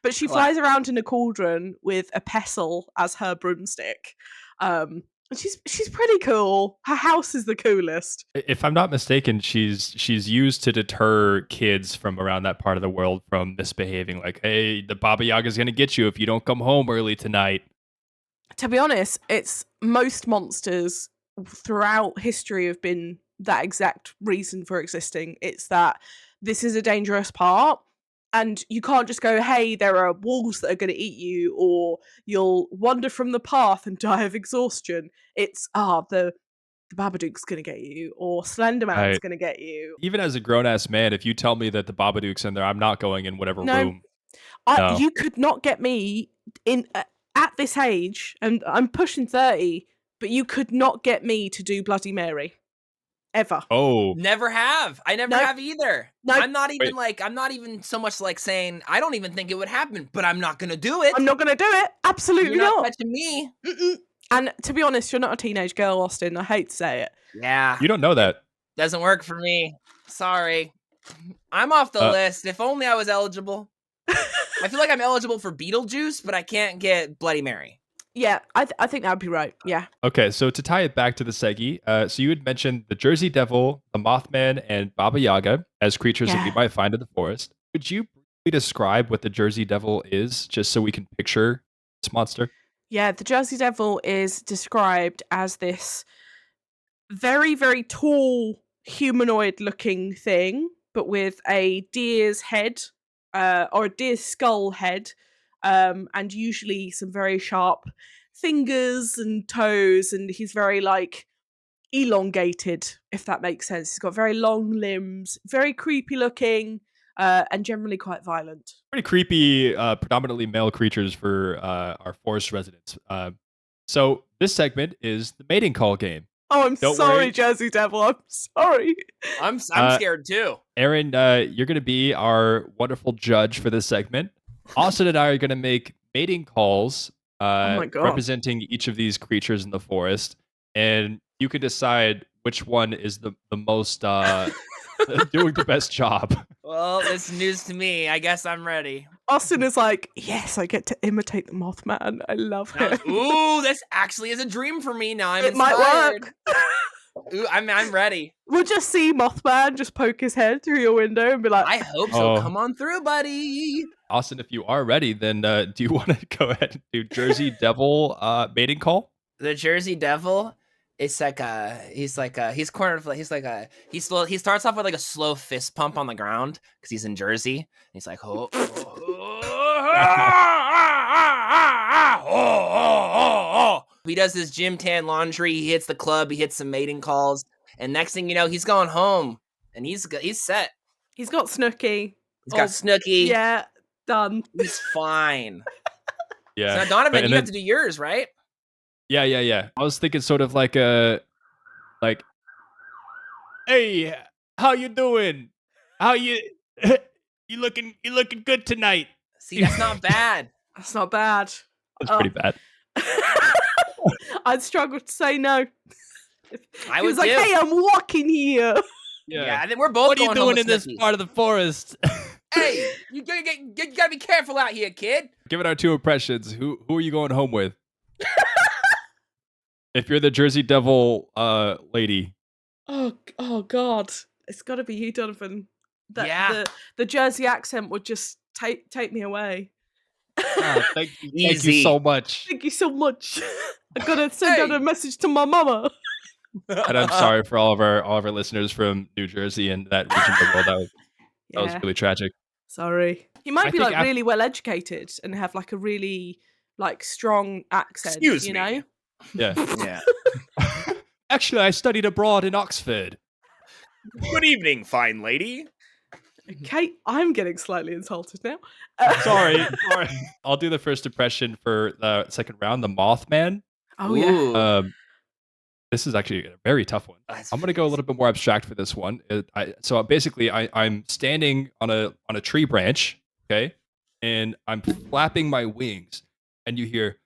B: But she flies around in a cauldron with a pestle as her broomstick. And she's pretty cool. Her house is the coolest.
E: If I'm not mistaken, she's used to deter kids from around that part of the world from misbehaving. Like, hey, the Baba Yaga's gonna get you if you don't come home early tonight.
B: To be honest, it's most monsters throughout history have been that exact reason for existing. It's that this is a dangerous part, and you can't just go, hey, there are wolves that are going to eat you, or you'll wander from the path and die of exhaustion. It's, the Babadook's going to get you, or Slenderman's
E: Right.
B: going to get you.
E: Even as a grown-ass man, if you tell me that the Babadook's in there, I'm not going in whatever
B: No.
E: room. No.
B: You could not get me in at this age, and I'm pushing 30, but you could not get me to do Bloody Mary. Ever.
E: Oh,
C: Never have. I never
B: Nope.
C: have either.
B: Nope.
C: I'm not even so much like saying, I don't even think it would happen, but I'm not going to do it.
B: I'm not going to do it. Absolutely
C: You're not
B: not.
C: touching me.
B: Mm-mm. And to be honest, you're not a teenage girl, Austin. I hate to say it.
C: Yeah.
E: you don't know that.
C: Doesn't work for me. Sorry. I'm off the
E: Uh,
C: list. If only I was eligible. I feel like I'm eligible for Beetlejuice, but I can't get Bloody Mary.
B: Yeah, I think that would be right. Yeah.
E: Okay, so to tie it back to the Segi, so you had mentioned the Jersey Devil, the Mothman, and Baba Yaga as creatures that we
B: Yeah.
E: might find in the forest. Could you briefly describe what the Jersey Devil is, just so we can picture this monster?
B: Yeah, the Jersey Devil is described as this very, very tall humanoid looking thing, but with a deer's head, or a deer's skull head, and usually some very sharp fingers and toes, and he's very like elongated, if that makes sense. He's got very long limbs, very creepy looking, and generally quite violent.
E: Pretty creepy, predominantly male creatures for our forest residents. So this segment is the mating call game.
B: Oh, I'm
E: Don't
B: sorry,
E: worry.
B: Jersey Devil. I'm sorry.
C: I'm scared too.
E: Erin, you're going to be our wonderful judge for this segment. Austin and I are going to make mating calls
B: my God.
E: representing each of these creatures in the forest, and you can decide which one is the most doing the best job.
C: Well, it's news to me. I guess I'm ready.
B: Austin is like, yes, I get to imitate the Moth Man. I love him.
C: Ooh, this actually is a dream for me now. I'm
B: It might
C: inspired.
B: work.
C: Ooh, I'm ready.
B: We'll just see Mothman just poke his head through your window and be like,
C: I hope so.
E: Oh.
C: Come on through, buddy.
E: Austin, if you are ready, then do you want to go ahead and do Jersey Devil mating call?
C: The Jersey Devil. It's like he's cornered. He starts off with like a slow fist pump on the ground because he's in Jersey. And he's like, He does his gym tan laundry. He hits the club. He hits some mating calls. And next thing you know, he's going home. And he's set.
B: he's got Snooky.
C: He's got Snooky.
B: Yeah, done.
C: He's fine.
E: Yeah.
C: So now, Donovan,
E: And
C: you
E: then-
C: have to do yours, right?
E: Yeah. I was thinking sort of like hey, how you doing? How you you looking good tonight?
C: See, that's not bad.
B: That's not bad.
E: That's pretty bad.
B: I'd struggle to say no.
C: I
B: He
C: would
B: was like,
C: too.
B: hey, I'm walking here.
C: Yeah, I think we're both
E: What are you
C: going home
E: doing
C: with
E: in this
C: Snookies.
E: part of the forest?
C: Hey, you gotta be careful out here, kid.
E: Given our two impressions, who are you going home with? If you're the Jersey Devil lady.
B: Oh God. It's got to be you, Donovan.
C: Yeah.
B: The Jersey accent would just take me away.
E: Thank you
C: Easy.
E: so much.
B: Thank you so much. I gotta send out
C: Hey.
B: a message to my mama.
E: And I'm sorry for all of our listeners from New Jersey and that region of the world. That was really tragic.
B: Sorry. You might
E: I
B: be
E: think
B: like really well educated and have like a really like strong accent.
C: Excuse
B: you
C: me.
B: know?
E: Yeah.
C: Yeah.
E: Actually, I studied abroad in Oxford.
C: Good evening, fine lady.
B: Okay, I'm getting slightly insulted now.
E: Sorry. I'll do the first impression for the second round, the Moth Man.
B: Oh yeah.
C: Ooh.
E: This is actually a very tough one.
C: That's
E: I'm going to go a little bit more abstract for this one. So basically, I'm standing on a tree branch, okay, and I'm flapping my wings, and you hear.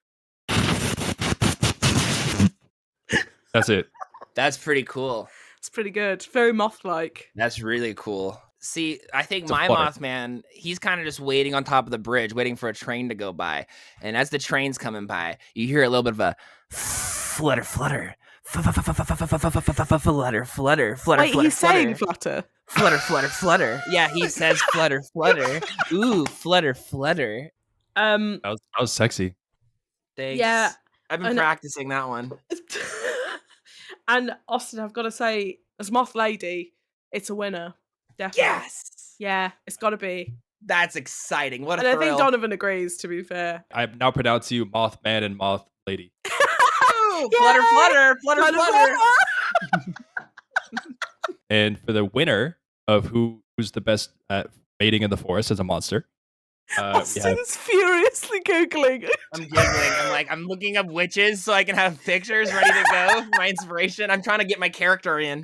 E: That's it.
C: That's pretty cool.
B: It's pretty good. Very moth-like.
C: That's really cool. See, I think
E: It's a
C: my
E: flutter.
C: Mothman, he's kind of just waiting on top of the bridge, waiting for a train to go by. And as the train's coming by, you hear a little bit of a flutter, flutter. Flutter, flutter, flutter,
B: Wait, he's saying flutter.
C: flutter, flutter, flutter. Yeah, he says flutter, flutter. Ooh, flutter, flutter.
E: That was sexy.
C: Thanks.
B: Yeah,
C: I've been
B: and-
C: practicing that one.
B: And Austin, I've got to say, as Moth Lady, it's a winner. Definitely.
C: Yes!
B: Yeah, it's got to be.
C: That's exciting. What a
B: And I
C: thrill.
B: think Donovan agrees, to be fair.
E: I now pronounce you Moth Man and Moth Lady.
C: Ooh, flutter,
B: Yay!
C: flutter, flutter, flutter.
E: And for the winner of who's the best at mating in the forest as a monster, we have
B: Austin's furiously Googling.
C: I'm giggling. I'm looking up witches so I can have pictures ready to go for my inspiration. I'm trying to get my character in.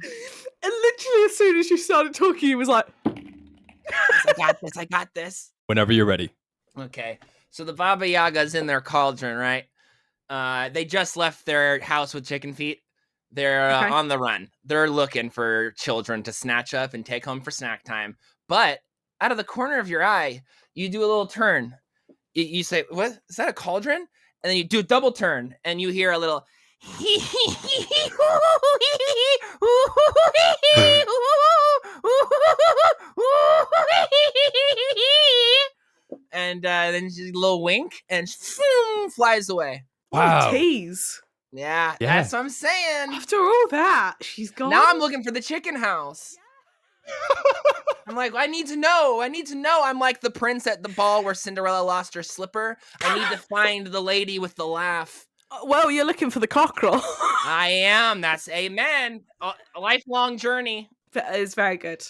B: And literally, as soon as you started talking, he was like,
C: I got this.
E: whenever you're ready.
C: Okay, so the Baba Yaga's in their cauldron, right? They just left their house with chicken feet. They're
B: Okay.
C: on the run. They're looking for children to snatch up and take home for snack time. But out of the corner of your eye, you do a little turn. You say, "What? Is that a cauldron?" And then you do a double turn, and you hear a little. And then just a little wink, and flies away.
E: Wow.
B: tease.
C: Yeah,
E: Yeah.
C: that's what I'm saying.
B: After all that, she's gone.
C: Now I'm looking for the chicken house. I'm like, I need to know. I'm like the prince at the ball where Cinderella lost her slipper. I need to find the lady with the laugh.
B: Well, you're looking for the cockerel.
C: I am. That's amen. A lifelong journey.
B: It's very good.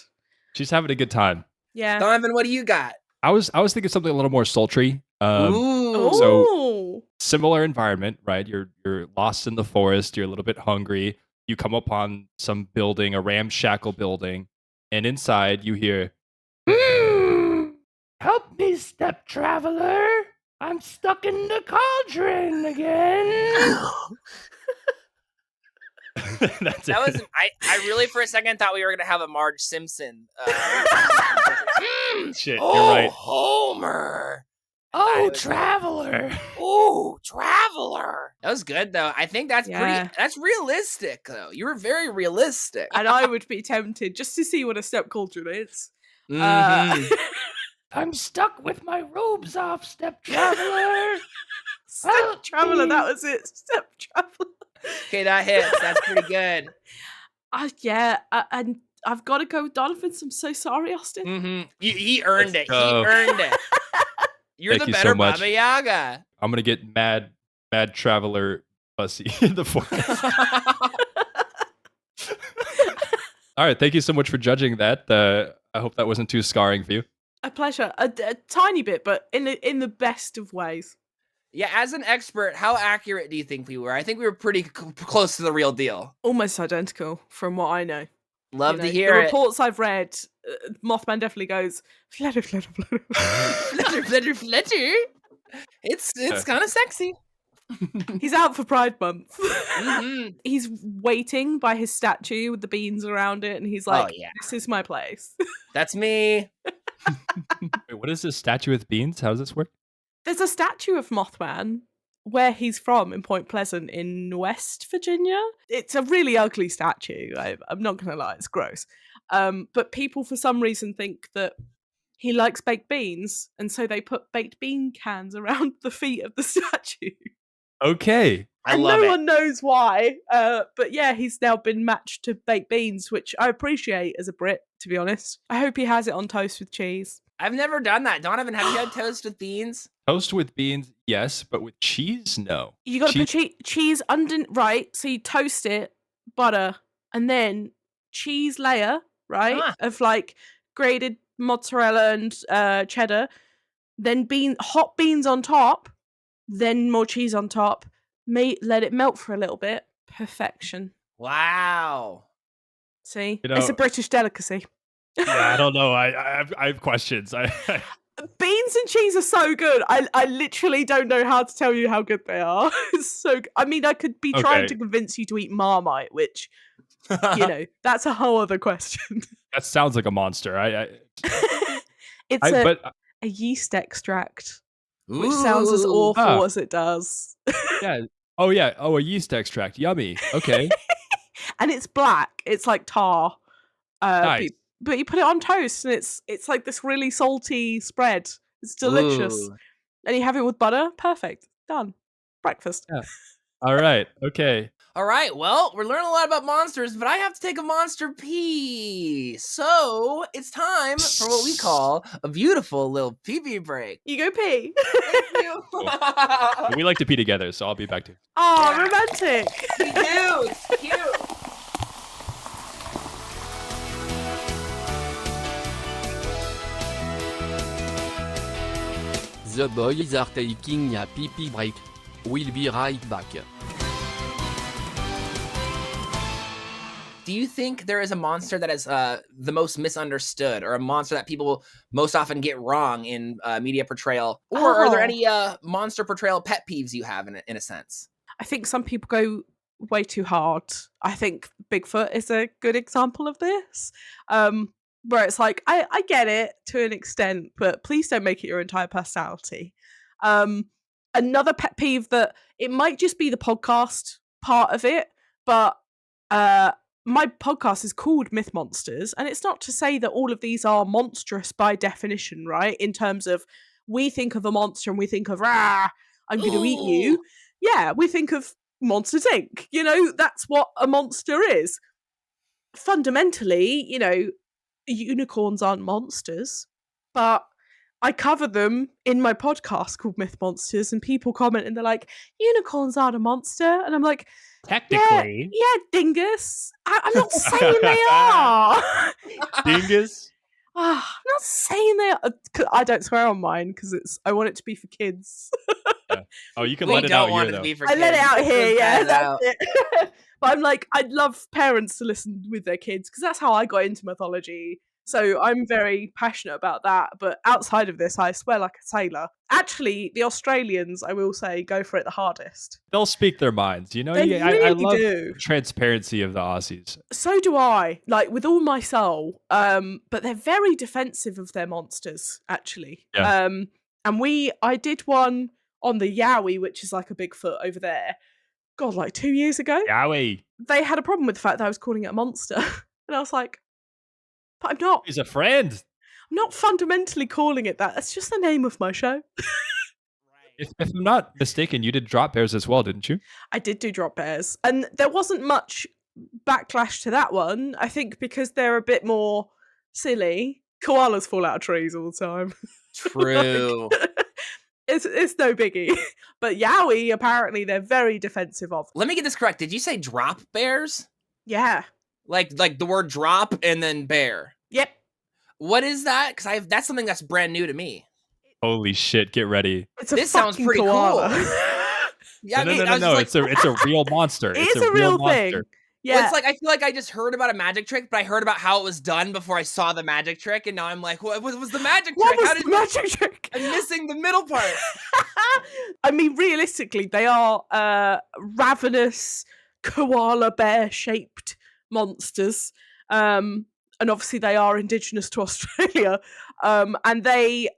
E: She's having a good time.
B: Yeah.
C: Donovan, what do you got?
E: I was thinking something a little more sultry.
C: Ooh.
E: So similar environment, right? You're lost in the forest. You're a little bit hungry. You come upon some building, a ramshackle building, and inside you hear, "Help me, step traveler! I'm stuck in the cauldron again." That's
C: That
E: it.
C: was I really for a second thought we were gonna have a Marge Simpson.
E: Shit, you're right.
C: Homer.
E: Oh, traveler.
C: Oh, traveler. That was good though. I think that's
B: Yeah.
C: that's realistic though. You were very realistic.
B: And I would be tempted just to see what a step cauldron is.
C: Mhm.
E: I'm stuck with my robes off, step traveler.
B: Step traveler, that was it. Step traveler.
C: Okay, that hits. That's pretty good.
B: Yeah, and I've got to go with Donovan. I'm so sorry, Austin.
C: Mm-hmm. He earned
E: Let's
C: it.
E: go.
C: He earned it. You're
E: Thank
C: the
E: you
C: better
E: so much.
C: Baba Yaga.
E: I'm gonna get mad traveler pussy in the forest. All right, thank you so much for judging that. I hope that wasn't too scarring for you.
B: A pleasure. A tiny bit, but in the best of ways.
C: Yeah, as an expert, how accurate do you think we were? I think we were pretty close to the real deal.
B: Almost identical from what I know.
C: Love
B: You
C: to
B: know,
C: hear
B: the
C: it.
B: reports I've read, Moth Man definitely goes flutter, flutter, flutter.
C: Flutter, flutter, flutter. It's kind of sexy.
B: He's out for Pride Month.
C: Mhm.
B: He's waiting by his statue with the beans around it, and he's like,
C: Oh, yeah.
B: "This is my place."
C: That's me.
E: Wait, what is this statue with beans? How does this work?
B: There's a statue of Mothman where he's from in Point Pleasant in West Virginia. It's a really ugly statue. I'm not going to lie, it's gross. But people for some reason think that he likes baked beans, and so they put baked bean cans around the feet of the statue.
E: Okay.
C: I
B: And
C: love
B: no
C: it.
B: one knows why. But yeah, he's now been matched to baked beans, which I appreciate as a Brit, to be honest. I hope he has it on toast with cheese.
C: I've never done that. Donovan, have you had toast with beans?
E: Toast with beans, yes, but with cheese, no.
B: You got to put cheese under, right? So you toast it, butter, and then cheese layer, right?
C: Ah.
B: Of like grated mozzarella and cheddar. Then hot beans on top. Then more cheese on top. Let it melt for a little bit. Perfection.
C: Wow.
B: See,
E: You know-
B: it's a British delicacy.
E: Yeah, I don't know. I have questions.
B: Beans and cheese are so good. I literally don't know how to tell you how good they are. It's so good. I mean, I could be trying to convince you to eat Marmite, which, you know, that's a whole other question.
E: That sounds like a monster.
B: It's
E: but
B: a yeast extract, which sounds as awful as it does.
E: yeah. Oh yeah. Oh, a yeast extract. Yummy. Okay.
B: And it's black. It's like tar.
E: Nice.
B: But you put it on toast, and it's like this really salty spread. It's delicious.
C: Ooh.
B: And you have it with butter. Perfect. Done. Breakfast.
E: Yeah. All right. Okay.
C: All right, well, we're learning a lot about monsters, but I have to take a monster pee. So it's time for what we call a beautiful little PeePee break.
B: You go pee.
C: Thank you.
E: We like to pee together, so I'll be back too.
B: Oh, romantic.
C: We do. It's cute.
F: The boys are taking a pee-pee break. We'll be right back.
C: Do you think there is a monster that is the most misunderstood, or a monster that people most often get wrong in media portrayal? Or are there any monster portrayal pet peeves you have in a sense?
B: I think some people go way too hard. I think Bigfoot is a good example of this. Where it's like, I get it to an extent, but please don't make it your entire personality. Another pet peeve that it might just be the podcast part of it, but my podcast is called Myth Monsters, and it's not to say that all of these are monstrous by definition, right? In terms of we think of a monster and we think of, I'm going to eat you. Yeah, we think of Monsters Inc. You know, that's what a monster is. Fundamentally, you know, unicorns aren't monsters, but I cover them in my podcast called Myth Monsters, and people comment and they're like, unicorns aren't a monster. And I'm like,
E: Technically.
B: Yeah, dingus. I'm not saying they are.
E: Dingus.
B: I'm not saying they are. I don't swear on mine because I want it to be for kids.
E: Yeah. Oh, you can
C: We
E: let it
C: don't
E: out
C: want
E: here,
C: it to
E: though.
C: be for
B: I let it
C: kids.
B: out here, yeah.
C: Cut it out.
B: That's it. But I'm like, I'd love parents to listen with their kids because that's how I got into mythology. So I'm very passionate about that. But outside of this, I swear like a sailor. Actually, the Australians, I will say, go for it the hardest.
E: They'll speak their minds. You know,
B: They
E: I
B: really
E: love
B: do.
E: transparency of the Aussies.
B: So do I, like with all my soul. But they're very defensive of their monsters, actually.
E: Yeah.
B: And I did one on the Yowie, which is like a Bigfoot over there. God, like 2 years ago.
E: Yowie.
B: They had a problem with the fact that I was calling it a monster. And I was like, but I'm not.
E: He's a friend.
B: I'm not fundamentally calling it that. That's just the name of my show.
E: If I'm not mistaken, you did drop bears as well, didn't you?
B: I did do drop bears. And there wasn't much backlash to that one. I think because they're a bit more silly. Koalas fall out of trees all the time.
C: True.
B: It's no biggie. But Yowie, apparently, they're very defensive of.
C: Let me get this correct. Did you say drop bears?
B: Yeah.
C: Like the word drop and then bear.
B: Yep.
C: What is that? Because that's something that's brand new to me.
E: Holy shit! Get ready.
B: It's a
C: This sounds
B: fucking
C: pretty
B: koala.
C: cool. Yeah,
E: No. It's a real monster.
B: It's a real thing.
E: monster.
B: Yeah.
C: Well, it's like I feel like I just heard about a magic trick, but I heard about how it was done before I saw the magic trick, and now I'm like, what was the magic
B: What
C: trick?
B: was the magic trick?
C: I'm missing the middle part.
B: I mean, realistically, they are ravenous koala bear shaped monsters. And obviously they are indigenous to Australia. And they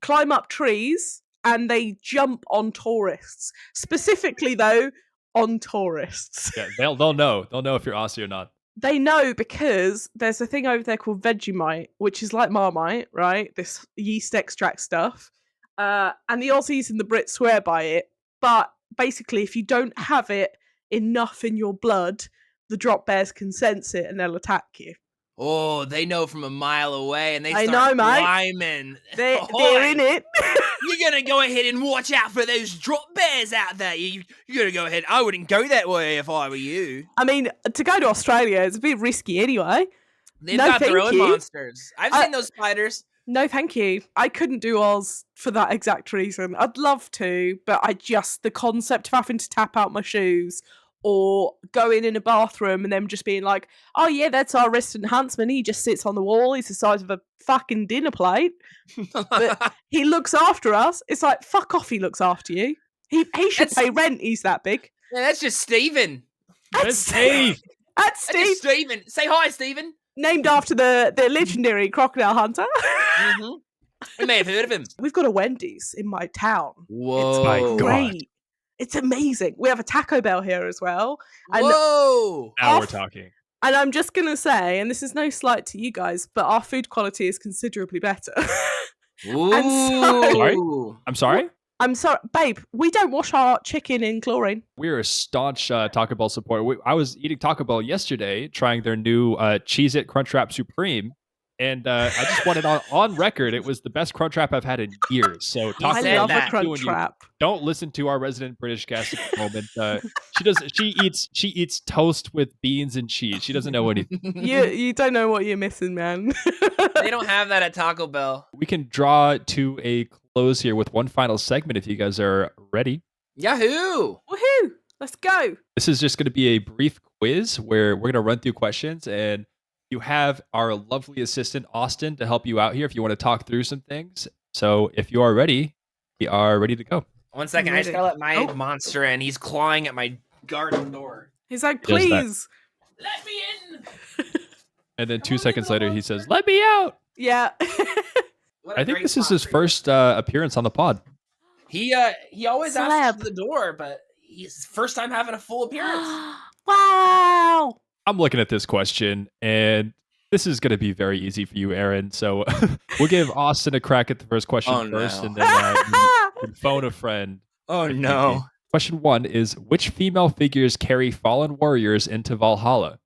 B: climb up trees and they jump on tourists. Specifically, though, on tourists.
E: Yeah, they'll know. They'll know if you're Aussie or not.
B: They know because there's a thing over there called Vegemite, which is like Marmite, right? This yeast extract stuff. And the Aussies and the Brits swear by it. But basically, if you don't have it enough in your blood, the drop bears can sense it and they'll attack you.
C: Oh, they know from a mile away, and they
B: I
C: start
B: know, mate.
C: climbing.
B: They're in it.
C: You're gonna go ahead and watch out for those drop bears out there. You're gonna go ahead. I wouldn't go that way if I were you.
B: I mean, to go to Australia, it's a bit risky anyway.
C: They've
B: No,
C: got their
B: thank
C: own
B: you.
C: monsters. I've seen those spiders.
B: No, thank you. I couldn't do Oz for that exact reason. I'd love to, but the concept of having to tap out my shoes or going in a bathroom and them just being like, oh yeah, that's our resident huntsman. He just sits on the wall. He's the size of a fucking dinner plate. But he looks after us. It's like, fuck off, he looks after you. He should pay rent. He's that big.
C: Yeah, that's just Steven.
B: That's Steve. That's
C: That's
B: Steve.
C: just Steven. Say hi, Steven.
B: Named after the legendary crocodile hunter.
C: Mm-hmm. You may have heard of him.
B: We've got a Wendy's in my town.
C: Whoa.
E: My God.
B: Great. It's amazing. We have a Taco Bell here as well. And
C: Whoa.
E: Now we're
B: Off-
E: talking.
B: And I'm just going to say, and this is no slight to you guys, but our food quality is considerably better.
C: Ooh.
E: Sorry? I'm sorry?
B: I'm sorry, babe, we don't wash our chicken in chlorine.
E: We're a staunch Taco Bell supporter. I was eating Taco Bell yesterday, trying their new Cheez-It Crunchwrap Supreme. And I just wanted on record, it was the best Crunchwrap I've had in years. So Taco
B: I
C: said
E: Bell,
B: love a
C: that.
B: crunch wrap.
E: don't listen to our resident British guest at the moment. She eats toast with beans and cheese. She doesn't know anything.
B: You don't know what you're missing, man.
C: They don't have that at Taco Bell.
E: We can draw to a close here with one final segment if you guys are ready.
C: Yahoo!
B: Woohoo! Let's go.
E: This is just going to be a brief quiz where we're going to run through questions, and you have our lovely assistant, Austin, to help you out here if you want to talk through some things. So if you are ready, we are ready to go.
C: 1 second, I just gotta let my monster in. He's clawing at my garden door.
B: He's like,
E: There's that.
B: please.
C: Let me in!
E: And then 2 seconds later, he says, "Let me out."
B: Yeah.
C: What a
E: I think
C: great
E: this is his
C: monster.
E: first appearance on the pod.
C: He always
B: Celeb.
C: asks for the door, but he's first time having a full appearance.
B: Wow.
E: I'm looking at this question, and this is going to be very easy for you, Erin. So we'll give Austin a crack at the first question
C: Oh,
E: first,
C: no.
E: and then you can phone a friend.
C: Oh no.
E: Question 1 is, which female figures carry fallen warriors into Valhalla?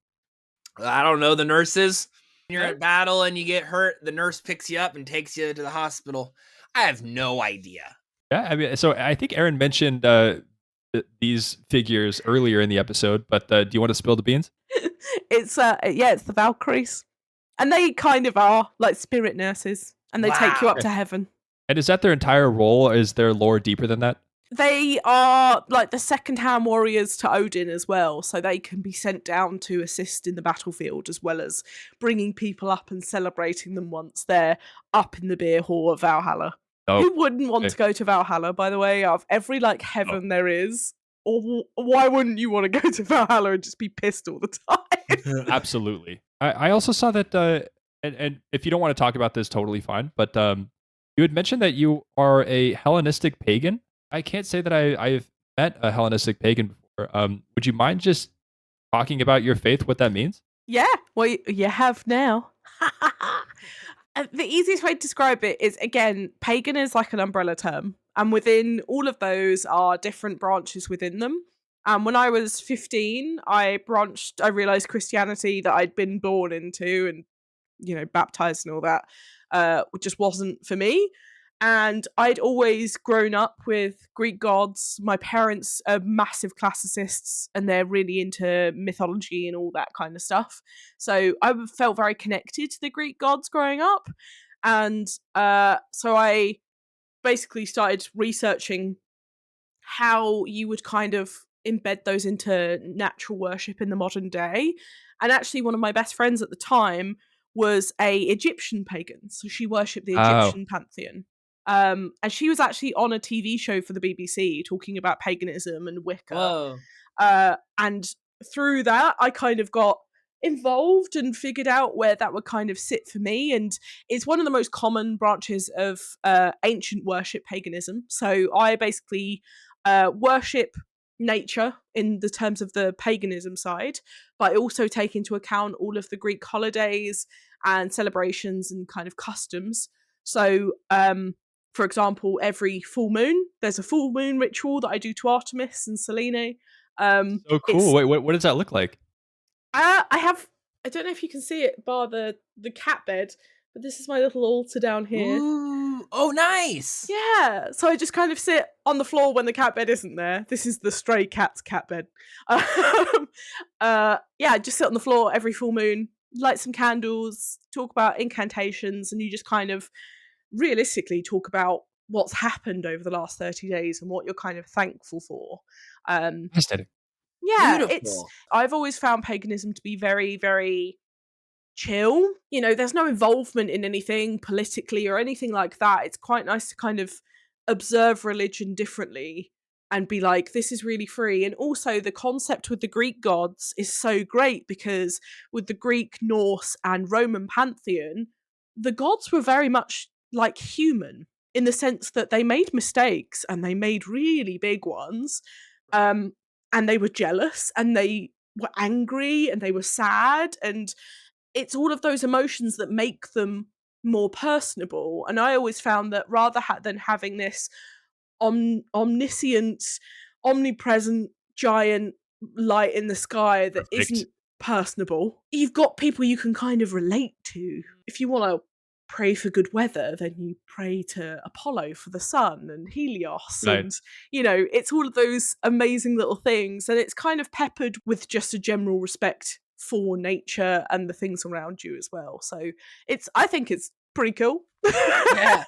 C: I don't know, the nurses. You're at battle and you get hurt, the nurse picks you up and takes you to the hospital. I have no idea.
E: Yeah, I mean, so I think Erin mentioned these figures earlier in the episode, but do you want to spill the beans?
B: It's the Valkyries, and they kind of are like spirit nurses, and they take you up to heaven.
E: And is that their entire role? Is their lore deeper than that?
B: They are like the second-hand warriors to Odin as well, so they can be sent down to assist in the battlefield as well as bringing people up and celebrating them once they're up in the beer hall of Valhalla. Oh, who wouldn't want to go to Valhalla, by the way, out of every heaven there is? Or why wouldn't you want to go to Valhalla and just be pissed all the time?
E: Absolutely. I also saw that, and if you don't want to talk about this, totally fine, but you had mentioned that you are a Hellenistic pagan. I can't say that I've met a Hellenistic pagan before. Would you mind just talking about your faith, what that means?
B: Yeah, well, you have now. The easiest way to describe it is, again, pagan is like an umbrella term. And within all of those are different branches within them. And when I was 15, I realized Christianity that I'd been born into and, baptized and all that, just wasn't for me. And I'd always grown up with Greek gods. My parents are massive classicists and they're really into mythology and all that kind of stuff. So I felt very connected to the Greek gods growing up. And so I basically started researching how you would kind of embed those into natural worship in the modern day. And actually one of my best friends at the time was a Egyptian pagan. So she worshipped the Egyptian pantheon. And she was actually on a TV show for the BBC talking about paganism and Wicca.
C: Whoa.
B: And through that, I kind of got involved and figured out where that would kind of sit for me. And it's one of the most common branches of ancient worship paganism. So I basically worship nature in the terms of the paganism side, but I also take into account all of the Greek holidays and celebrations and kind of customs. So, for example, every full moon, there's a full moon ritual that I do to Artemis and Selene.
E: So cool. Wait, what does that look like?
B: I don't know if you can see it bar the cat bed, but this is my little altar down here.
C: Ooh. Oh, nice.
B: Yeah. So I just kind of sit on the floor when the cat bed isn't there. This is the stray cat's cat bed. I just sit on the floor every full moon, light some candles, talk about incantations, and you just kind of realistically talk about what's happened over the last 30 days and what you're kind of thankful for.
E: Fascinating.
B: Yeah, I've always found paganism to be very, very chill. There's no involvement in anything politically or anything like that. It's quite nice to kind of observe religion differently and be like, this is really free. And also the concept with the Greek gods is so great because with the Greek, Norse and Roman pantheon, the gods were very much like human in the sense that they made mistakes and they made really big ones. And they were jealous and they were angry and they were sad. And it's all of those emotions that make them more personable. And I always found that rather than having this omniscient, omnipresent, giant light in the sky that isn't personable, you've got people you can kind of relate to. If you want to pray for good weather, then you pray to Apollo for the sun and Helios. Right. And, it's all of those amazing little things. And it's kind of peppered with just a general respect for nature and the things around you as well. So I think it's pretty cool.
C: Yeah.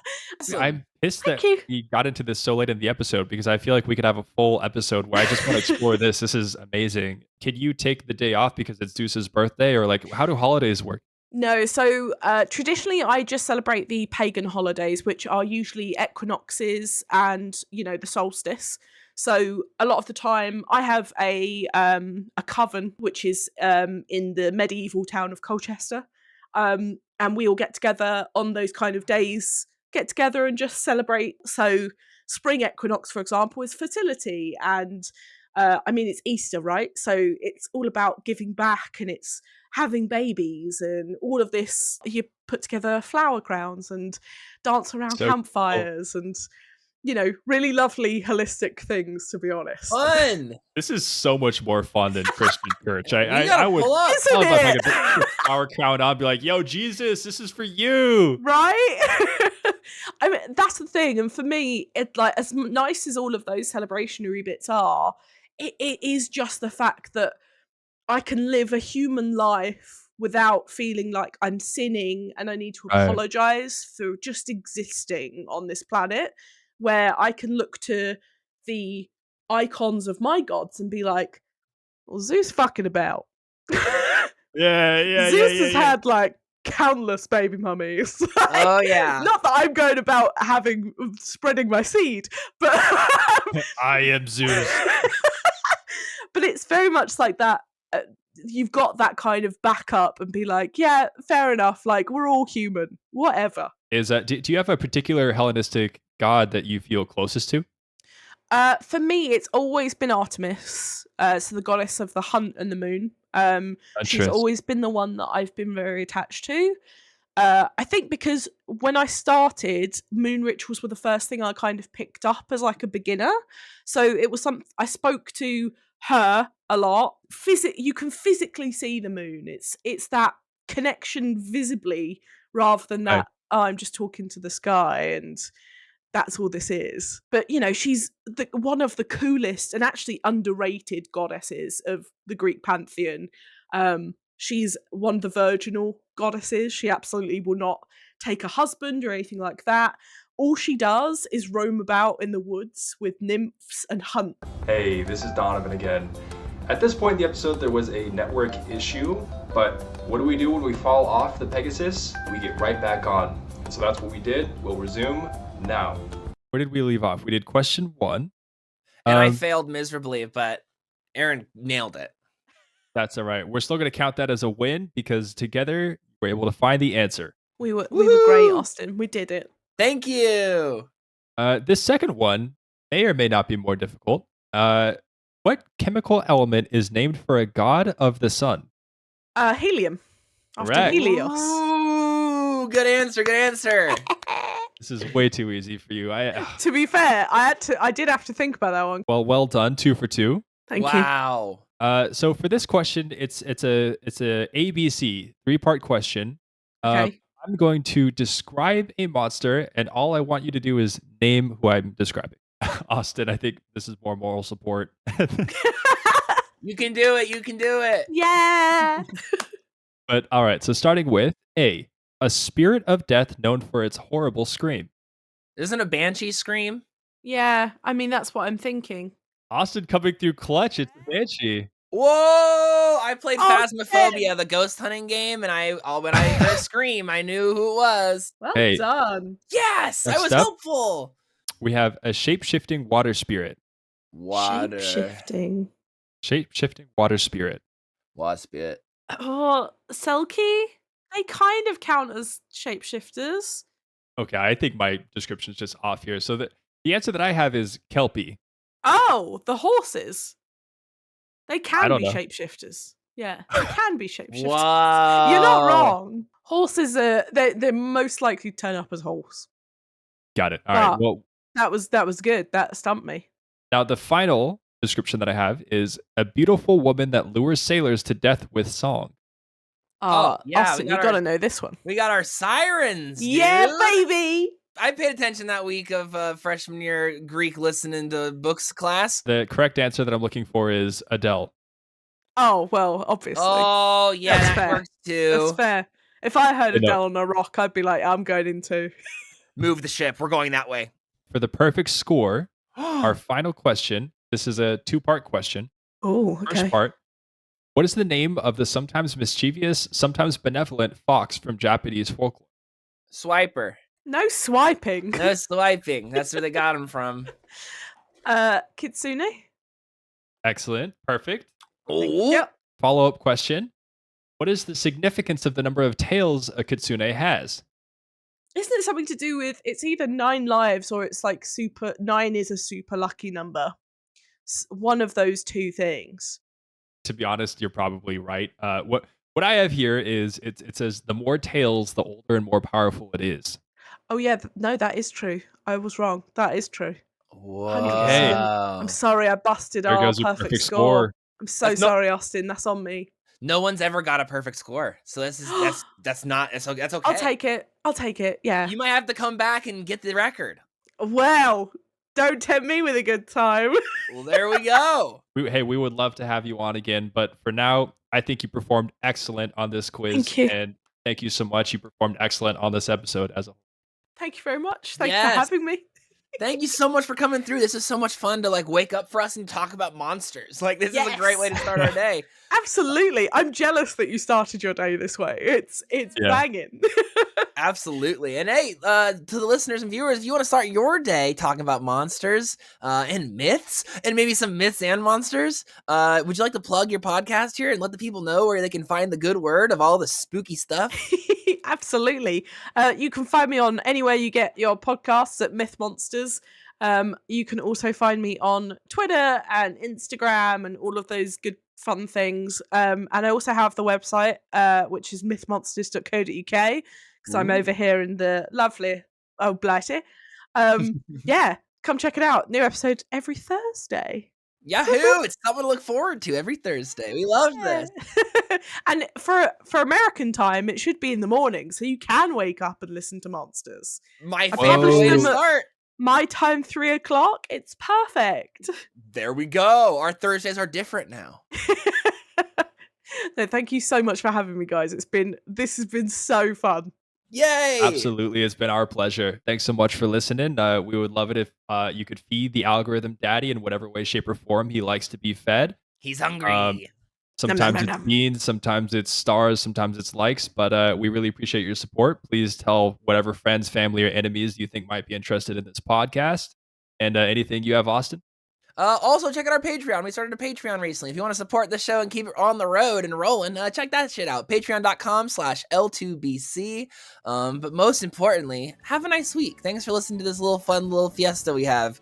E: I'm pissed that we got into this so late in the episode because I feel like we could have a full episode where I just want to explore this. This is amazing. Can you take the day off because it's Zeus's birthday, or how do holidays work?
B: No, so traditionally I just celebrate the pagan holidays, which are usually equinoxes and, the solstice. So a lot of the time I have a coven, which is in the medieval town of Colchester. And we all get together on those kind of days, get together and just celebrate. So spring equinox, for example, is fertility. And it's Easter, right? So it's all about giving back and it's having babies and all of this. You put together flower crowns and dance around campfires and really lovely holistic things, to be honest.
C: Fun.
E: This is so much more fun than Christian church. I
C: gotta
E: would
C: pull up.
B: Isn't
E: if I
B: it?
E: could put a flower crown on, be like, "Yo, Jesus, this is for you."
B: Right? I mean, that's the thing. And for me, it like as nice as all of those celebrationary bits are, it is just the fact that I can live a human life without feeling like I'm sinning and I need to
E: Right.
B: apologize for just existing on this planet, where I can look to the icons of my gods and be like, well, Zeus fucking about.
E: Yeah.
B: Zeus has had like countless baby mummies.
C: Oh yeah.
B: Not that I'm going about spreading my seed, but
E: I am Zeus.
B: but it's very much like that. You've got that kind of backup and be like, yeah, fair enough. Like, we're all human, whatever.
E: Is that? Do you have a particular Hellenistic god that you feel closest to?
B: For me, it's always been Artemis, so the goddess of the hunt and the moon. She's always been the one that I've been very attached to. I think because when I started, moon rituals were the first thing I kind of picked up as like a beginner. So it was something I spoke to her a lot. You can physically see the moon. It's that connection visibly rather than that,
E: Right.
B: I'm just talking to the sky and that's all this is. But she's one of the coolest and actually underrated goddesses of the Greek pantheon. She's one of the virginal goddesses. She absolutely will not take a husband or anything like that. All she does is roam about in the woods with nymphs and hunt.
A: Hey, this is Donovan again. At this point in the episode, there was a network issue, but what do we do when we fall off the Pegasus? We get right back on. And so that's what we did. We'll resume now.
E: Where did we leave off? We did question 1.
C: And I failed miserably, but Erin nailed it.
E: That's all right. We're still going to count that as a win because together we're able to find the answer.
B: We were great, Austin. We did it.
C: Thank you.
E: This second one may or may not be more difficult. What chemical element is named for a god of the sun?
B: Helium. After
E: Correct.
B: Helios.
C: Ooh, good answer. Good answer.
E: This is way too easy for you.
B: To be fair, I did have to think about that one.
E: Well done. 2 for 2.
B: Thank you.
C: Wow.
E: So for this question, it's a ABC 3-part question.
B: Okay.
E: I'm going to describe a monster, and all I want you to do is name who I'm describing. Austin, I think this is more moral support.
C: You can do it. You can do it.
B: Yeah.
E: But all right, so starting with A spirit of death known for its horrible scream.
C: Isn't a banshee scream?
B: Yeah. I mean, that's what I'm thinking.
E: Austin coming through clutch. It's a banshee.
C: Whoa! I played
B: Oh,
C: Phasmophobia, the ghost hunting game, and when I heard a scream, I knew who it was.
B: Well
E: Hey.
B: done.
C: Yes, I
E: Next
C: was
E: up.
C: helpful.
E: We have a shape-shifting water spirit.
C: Water.
B: Shape-shifting.
E: Shape-shifting water spirit.
C: Wasp it.
B: Oh, Selkie? They kind of count as shapeshifters.
E: Okay, I think my description is just off here. So the answer that I have is Kelpie.
B: Oh, the horses. They
E: I
B: can
E: don't
B: be
E: know.
B: shapeshifters. Yeah, they can be shapeshifters.
C: Wow.
B: You're not wrong. Horses they're most likely to turn up as horse.
E: Got it. All right.
B: Ah.
E: Well,
B: That was good. That stumped me.
E: now the final description that I have is a beautiful woman that lures sailors to death with song.
C: Oh, yeah,
B: Austin,
C: we
B: you
C: got
B: got to
C: our-
B: know this one.
C: We got our sirens.
B: Yeah,
C: dude.
B: baby.
C: I paid attention that week of freshman year Greek listening to books class.
E: The correct answer that I'm looking for is Adele.
B: Oh, well, obviously.
C: Oh, yeah,
B: That's
C: that
B: fair.
C: works too.
B: That's fair. If I heard
E: You know-
B: Adele on a rock, I'd be like, I'm going into.
C: Move the ship. We're going that way.
E: For the perfect score, our final question. This is a 2-part question.
B: Oh,
E: First
B: okay.
E: part. What is the name of the sometimes mischievous, sometimes benevolent fox from Japanese folklore?
C: Swiper.
B: No swiping.
C: No swiping. That's where they got him from.
B: Kitsune?
E: Excellent. Perfect.
C: Oh,
B: Yep.
E: Follow-up question. What is the significance of the number of tails a kitsune has?
B: Isn't it something to do with it's either 9 lives or it's like 9 is a super lucky number? One of those two things.
E: To be honest, you're probably right. What I have here is it says the more tails, the older and more powerful it is.
B: Oh yeah, no, that is true. I was wrong. That is true.
C: Whoa.
B: 100%. I'm sorry, I busted
E: There
B: our
E: goes your
B: perfect score. I'm so
C: That's not-
B: sorry, Austin. That's on me.
C: No one's ever got a perfect score, so that's okay.
B: I'll take it. I'll take it. Yeah.
C: You might have to come back and get the record.
B: Well, don't tempt me with a good time.
C: Well, there we go.
E: We would love to have you on again, but for now, I think you performed excellent on this quiz.
B: Thank you.
E: And thank you so much. You performed excellent on this episode as a whole.
B: Thank you very much. Thanks
C: Yes.
B: for having me.
C: Thank you so much for coming through. This is so much fun to like wake up for us and talk about monsters. Like this is a great way to start our day.
B: Absolutely. I'm jealous that you started your day this way. It's banging.
C: Absolutely. And hey, to the listeners and viewers, if you want to start your day talking about monsters and myths, and maybe some myths and monsters, would you like to plug your podcast here and let the people know where they can find the good word of all the spooky stuff?
B: Absolutely. You can find me on anywhere you get your podcasts at Myth Monsters. You can also find me on Twitter and Instagram and all of those good fun things. And I also have the website, which is mythmonsters.co.uk, because I'm over here in the lovely old Blighty. Yeah, come check it out. New episodes every Thursday.
C: Yahoo! It's something to look forward to every Thursday. We love this.
B: And for American time, it should be in the morning, so you can wake up and listen to monsters.
C: My
B: I
C: favorite way to
B: published them at
C: start.
B: my time, 3:00. It's perfect.
C: There we go. Our Thursdays are different now.
B: No, thank you so much for having me, guys. This has been so fun.
C: Yay!
E: Absolutely. It's been our pleasure. Thanks so much for listening. We would love it if you could feed the algorithm daddy in whatever way, shape, or form he likes to be fed.
C: He's hungry.
E: Sometimes it's beans, sometimes it's stars, sometimes it's likes, but we really appreciate your support. Please tell whatever friends, family, or enemies you think might be interested in this podcast. And anything you have, Austin?
C: Also, check out our Patreon. We started a Patreon recently. If you want to support the show and keep it on the road and rolling, check that shit out. Patreon.com/L2BC. But most importantly, have a nice week. Thanks for listening to this little fun little fiesta we have.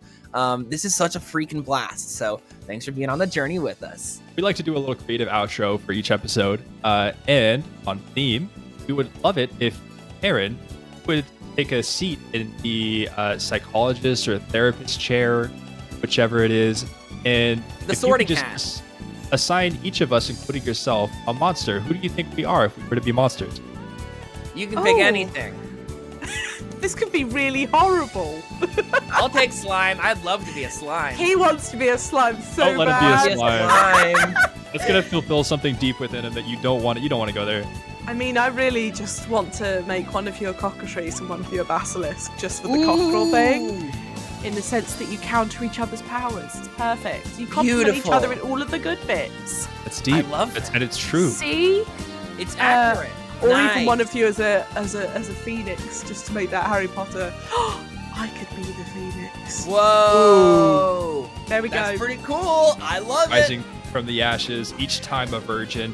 C: This is such a freaking blast. So thanks for being on the journey with us.
E: We like to do a little creative outro for each episode. And on theme, we would love it if Erin would take a seat in the psychologist or therapist chair, whichever it is, and
C: The
E: if you
C: sorting
E: could
C: hat.
E: just assign each of us, including yourself, a monster. Who do you think we are if we were to be monsters?
C: You can pick
B: Oh.
C: anything.
B: This could be really horrible.
C: I'll take slime. I'd love to be a slime.
B: He wants to be a slime so
E: Don't let him
B: bad.
E: be a slime. It's gonna fulfill something deep within him that you don't want to go there.
B: I mean, I really just want to make one of your cockatrice and one of your basilisk just for the cockerel thing. In the sense that you counter each other's powers. It's perfect. You complement each
C: Beautiful.
B: other in all of the good bits.
E: It's deep.
C: I love
E: It's,
C: that.
E: and it's true.
B: See?
C: It's accurate.
B: Or
C: Nice.
B: even one of you as a phoenix, just to make that Harry Potter. I could be the phoenix.
C: Whoa.
B: There we
C: That's
B: go.
C: pretty cool. I love
E: Rising from the ashes, each time a virgin.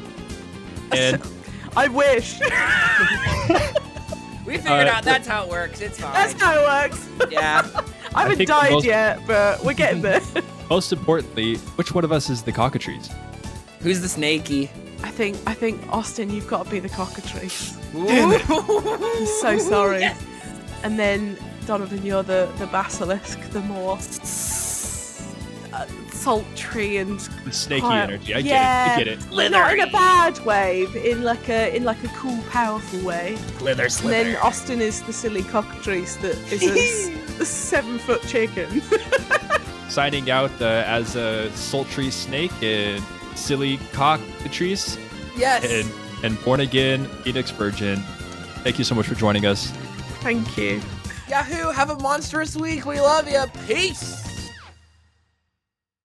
E: And
B: I wish.
C: it. We figured out that's how it works. It's fine.
B: That's how it works.
C: Yeah.
B: I haven't
E: think the
B: died
E: most-
B: yet, but we're getting there.
E: most importantly, which one of us is the cockatrice?
C: Who's the snaky?
B: I think Austin, you've got to be the cockatrice.
C: Ooh.
B: I'm so sorry.
C: Yes.
B: And then Donovan, you're the basilisk, the more sultry and
E: The snaky
B: quiet.
E: energy. I
B: Yeah.
E: get it.
B: But not in a
C: Slithery.
B: bad way, but in like a cool, powerful way.
C: Slither,
B: And
C: slither.
B: then Austin is the silly cockatrice that is a 7-foot chicken.
E: Signing out as a sultry snake and silly cockatrice
C: Yes.
E: and born again Phoenix Virgin. Thank you so much for joining us.
B: Thank you.
C: Yahoo! Have a monstrous week. We love you. Peace.